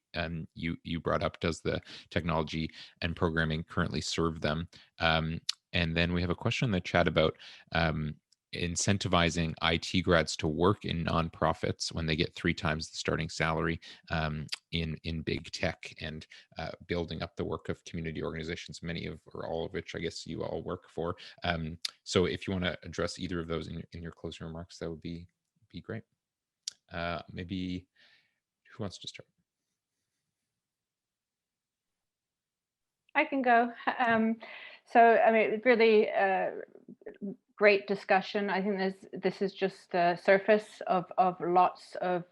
you brought up? Does the technology and programming currently serve them? And then we have a question in the chat about incentivizing IT grads to work in nonprofits when they get 3 times the starting salary in big tech, and building up the work of community organizations, many of, or all of which I guess you all work for. So if you want to address either of those in your closing remarks, that would be great. Maybe who wants to start? I can go. So, I mean, really great discussion. I think this is just the surface of lots of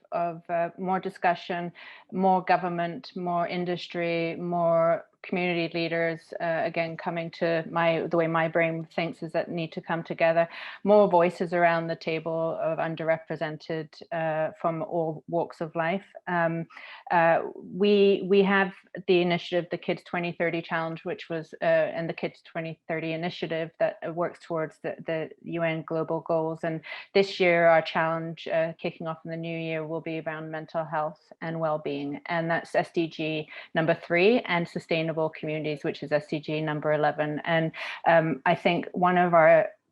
more discussion, more government, more industry, more community leaders, again, coming to the way my brain thinks is that need to come together, more voices around the table of underrepresented from all walks of life. We have the initiative, the Kids 2030 Challenge, which was, and the Kids 2030 Initiative that works towards the UN global goals. And this year, our challenge kicking off in the new year will be around mental health and well-being. And that's SDG number 3, and sustainable communities, which is SDG number 11. And I think one of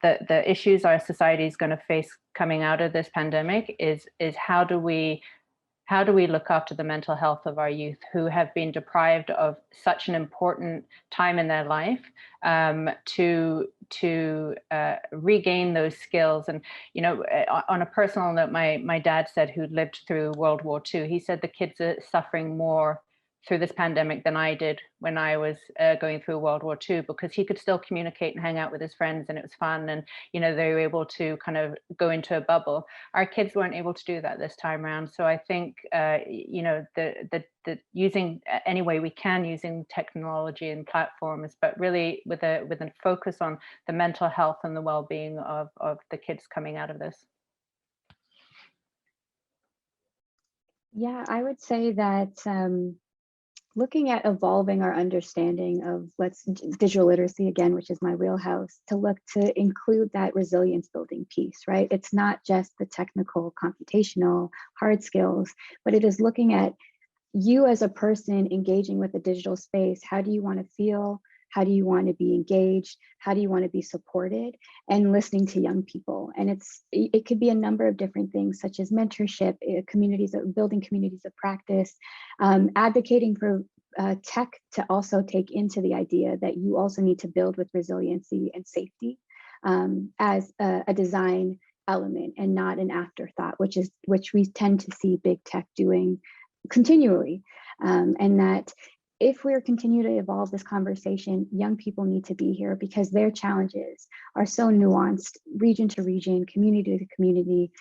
the issues our society is going to face coming out of this pandemic is how do we look after the mental health of our youth who have been deprived of such an important time in their life to regain those skills. And, you know, on a personal note, my dad said, who lived through World War II, he said the kids are suffering more through this pandemic than I did when I was going through World War II, because he could still communicate and hang out with his friends, and it was fun, and you know, they were able to kind of go into a bubble. Our kids weren't able to do that this time around. So I think you know, the using any way we can, using technology and platforms, but really with a focus on the mental health and the well-being of the kids coming out of this. Yeah, I would say that looking at evolving our understanding of digital literacy, again, which is my wheelhouse, to look to include that resilience building piece, right? It's not just the technical, computational, hard skills, but it is looking at you as a person engaging with the digital space. How do you want to feel? How do you want to be engaged? How do you want to be supported? And listening to young people. And it could be a number of different things, such as mentorship, building communities of practice, advocating for tech to also take into the idea that you also need to build with resiliency and safety as a design element and not an afterthought, which we tend to see big tech doing continually. And that if we're continue to evolve this conversation, young people need to be here because their challenges are so nuanced, region to region, community to community,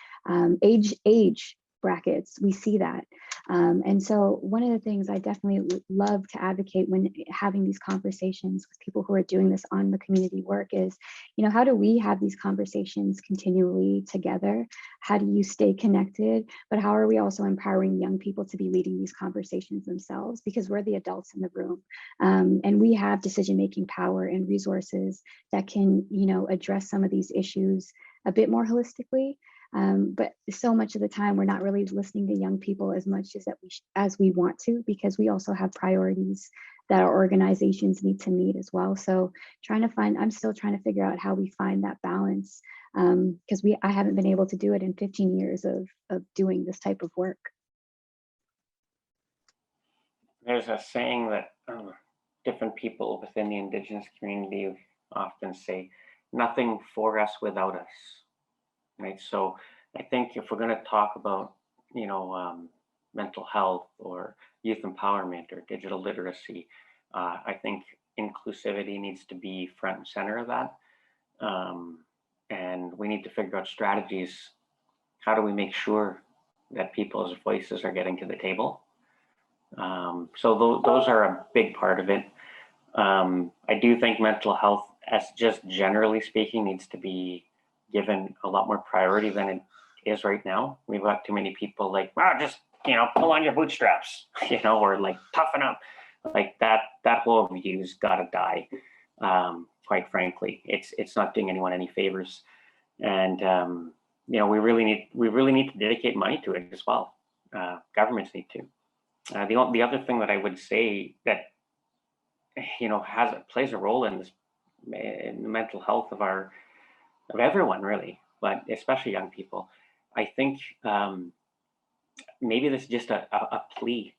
age brackets, we see that. And so one of the things I definitely love to advocate when having these conversations with people who are doing this on the community work is, you know, how do we have these conversations continually together? How do you stay connected? But how are we also empowering young people to be leading these conversations themselves? Because we're the adults in the room, and we have decision-making power and resources that can, you know, address some of these issues a bit more holistically. But so much of the time, we're not really listening to young people as much as we want to, because we also have priorities that our organizations need to meet as well. So I'm still trying to figure out how we find that balance, because I haven't been able to do it in 15 years of doing this type of work. There's a saying that different people within the Indigenous community often say, nothing for us without us. Right. So I think if we're going to talk about, you know, mental health or youth empowerment or digital literacy, I think inclusivity needs to be front and center of that. And we need to figure out strategies. How do we make sure that people's voices are getting to the table? So those are a big part of it. I do think mental health, as just generally speaking, needs to be given a lot more priority than it is right now. We've got too many people like, just pull on your bootstraps, or like toughen up. Like that whole view's got to die. Quite frankly, it's not doing anyone any favors, and we really need to dedicate money to it as well. Governments need to. The other thing that I would say that plays a role in the mental health of everyone really, but especially young people. I think maybe this is just a plea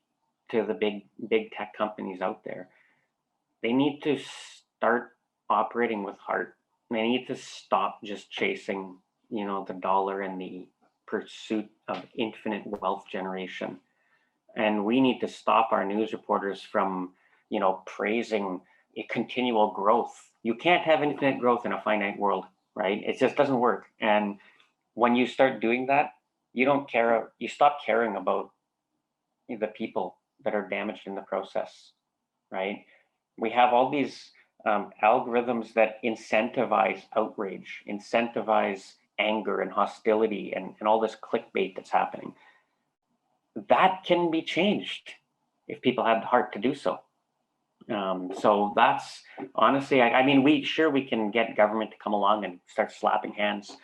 to the big tech companies out there. They need to start operating with heart. They need to stop just chasing, the dollar and the pursuit of infinite wealth generation. And we need to stop our news reporters from, praising a continual growth. You can't have infinite growth in a finite world, right? It just doesn't work. And when you start doing that, you stop caring about the people that are damaged in the process, right? We have all these algorithms that incentivize outrage, incentivize anger and hostility and all this clickbait that's happening. That can be changed if people have the heart to do so. So that's honestly, we can get government to come along and start slapping hands.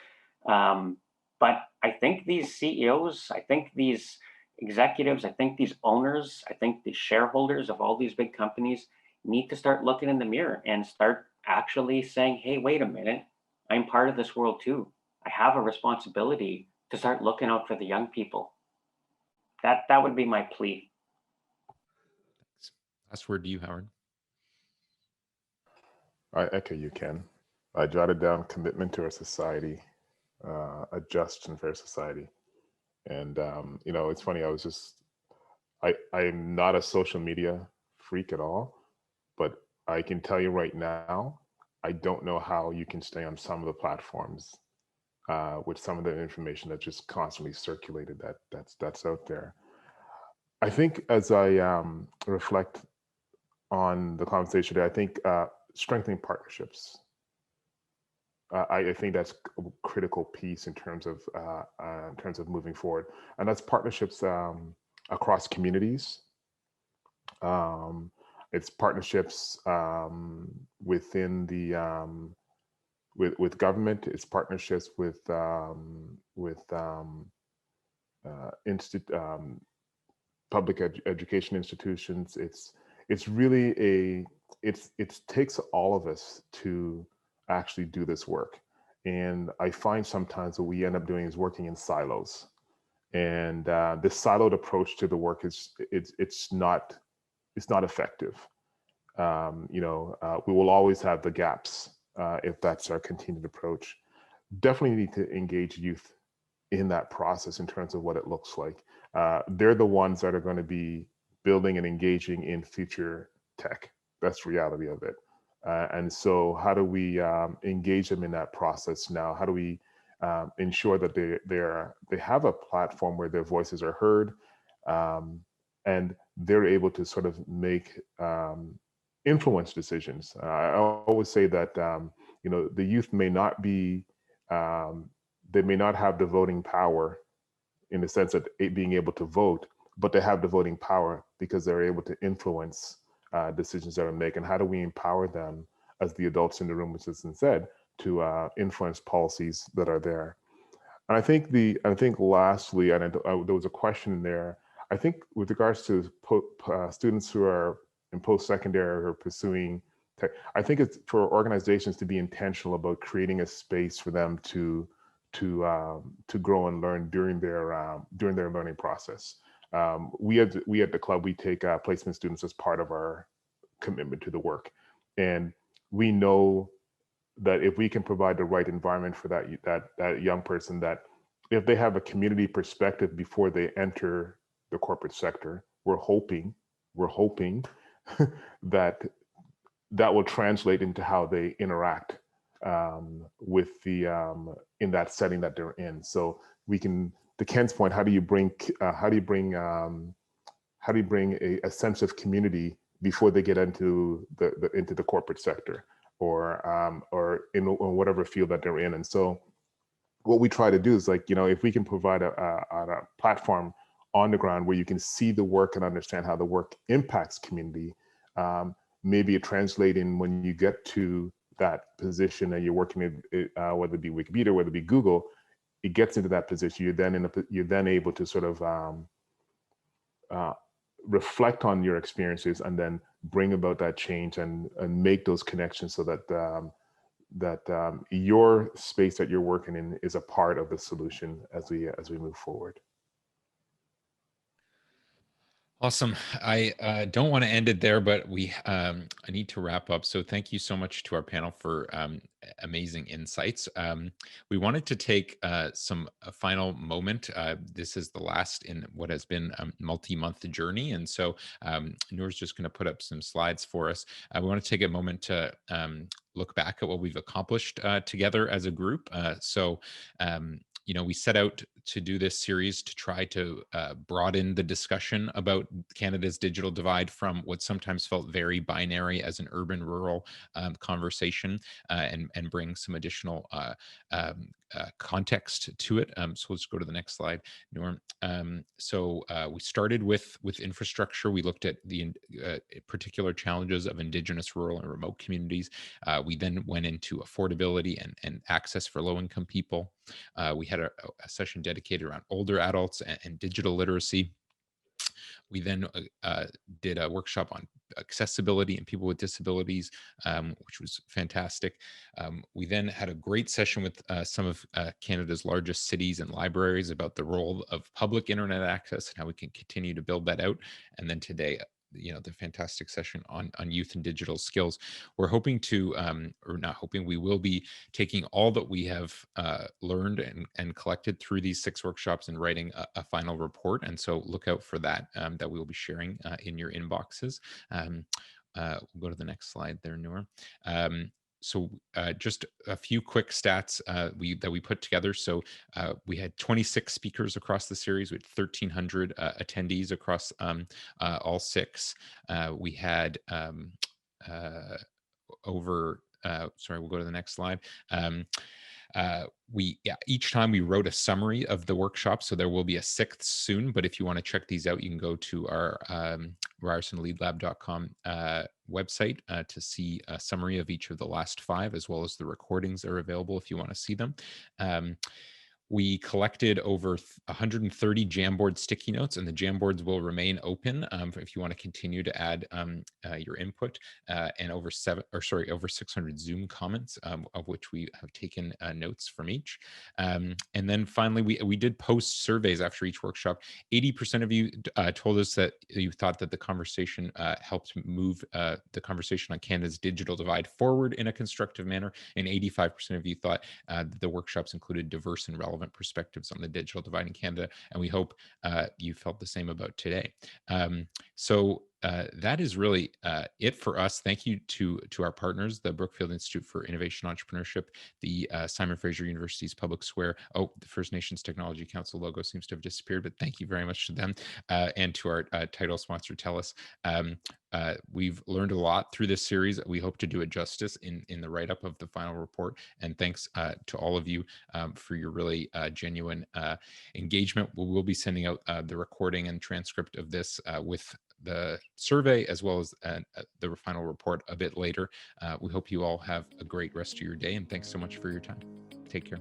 But I think these CEOs, I think these executives, I think these owners, I think the shareholders of all these big companies need to start looking in the mirror and start actually saying, hey, wait a minute, I'm part of this world too. I have a responsibility to start looking out for the young people. That would be my plea. Last word to you, Howard. I echo you, Ken. I jotted down commitment to our society, a just and fair society. And, it's funny, I'm not a social media freak at all, but I can tell you right now, I don't know how you can stay on some of the platforms with some of the information that's just constantly circulated that's out there. I think as I reflect on the conversation today, I think strengthening partnerships. I think that's a critical piece in terms of moving forward, and that's partnerships across communities. It's partnerships within the with government. It's partnerships with public education institutions. It's really it takes all of us to actually do this work. And I find sometimes what we end up doing is working in silos. And this siloed approach to the work it's not effective. We will always have the gaps if that's our continued approach. Definitely need to engage youth in that process in terms of what it looks like. They're the ones that are going to be building and engaging in future tech. That's the reality of it. And so how do we engage them in that process now? How do we ensure that they have a platform where their voices are heard and they're able to sort of make influence decisions? I always say that the youth may not be they may not have the voting power in the sense of being able to vote, but they have the voting power because they're able to influence decisions that are made. And how do we empower them as the adults in the room, which has been said, to influence policies that are there? And I think lastly, and there was a question in there, I think with regards to students who are in post-secondary or pursuing tech, I think it's for organizations to be intentional about creating a space for them to grow and learn during their learning process. We at the club, we take placement students as part of our commitment to the work, and we know that if we can provide the right environment for that young person, that if they have a community perspective before they enter the corporate sector, we're hoping that will translate into how they interact with the in that setting that they're in. So we can, to Ken's point, how do you bring a sense of community before they get into the corporate sector or in whatever field that they're in? And so what we try to do is, if we can provide a platform on the ground where you can see the work and understand how the work impacts community. Maybe it translating when you get to that position and you're working in, whether it be Wikipedia, whether it be Google, it gets into that position. You're then able to sort of reflect on your experiences and then bring about that change and make those connections so that your space that you're working in is a part of the solution as we move forward. Awesome. I don't want to end it there, but I need to wrap up. So thank you so much to our panel for amazing insights. We wanted to take a final moment. This is the last in what has been a multi-month journey. And so Noor's just going to put up some slides for us. We want to take a moment to look back at what we've accomplished together as a group. We set out to do this series to try to broaden the discussion about Canada's digital divide from what sometimes felt very binary as an urban-rural conversation and bring some additional context to it. So let's go to the next slide, Norm. We started with infrastructure. We looked at the particular challenges of Indigenous, rural, and remote communities. We then went into affordability and access for low-income people. We had a session dedicated around older adults and digital literacy. We then did a workshop on accessibility and people with disabilities, which was fantastic. We then had a great session with some of Canada's largest cities and libraries about the role of public internet access and how we can continue to build that out. And then today, the fantastic session on youth and digital skills. We're hoping to, or not hoping, we will be taking all that we have learned and collected through these 6 workshops and writing a final report. And so look out for that, that we will be sharing in your inboxes. We'll go to the next slide there, Noor. So just a few quick stats that we put together. So we had 26 speakers across the series. We had 1,300 attendees across all 6. We had sorry, we'll go to the next slide. Each time we wrote a summary of the workshop, so there will be a 6th soon, but if you want to check these out, you can go to our ryersonleadlab.com website to see a summary of each of the last 5, as well as the recordings are available if you want to see them. We collected over 130 Jamboard sticky notes, and the Jamboards will remain open if you want to continue to add your input, and over 600 Zoom comments, of which we have taken notes from each. And then finally, we did post surveys after each workshop. 80% of you told us that you thought that the conversation helped move the conversation on Canada's digital divide forward in a constructive manner, and 85% of you thought that the workshops included diverse and relevant perspectives on the digital divide in Canada, and we hope you felt the same about today. That is really it for us. Thank you to our partners, the Brookfield Institute for Innovation Entrepreneurship, the Simon Fraser University's Public Square. Oh, the First Nations Technology Council logo seems to have disappeared, but thank you very much to them, and to our title sponsor, TELUS. We've learned a lot through this series. We hope to do it justice in the write-up of the final report. And thanks to all of you for your really genuine engagement. We will be sending out the recording and transcript of this with the survey, as well as the final report a bit later. We hope you all have a great rest of your day, and thanks so much for your time. Take care.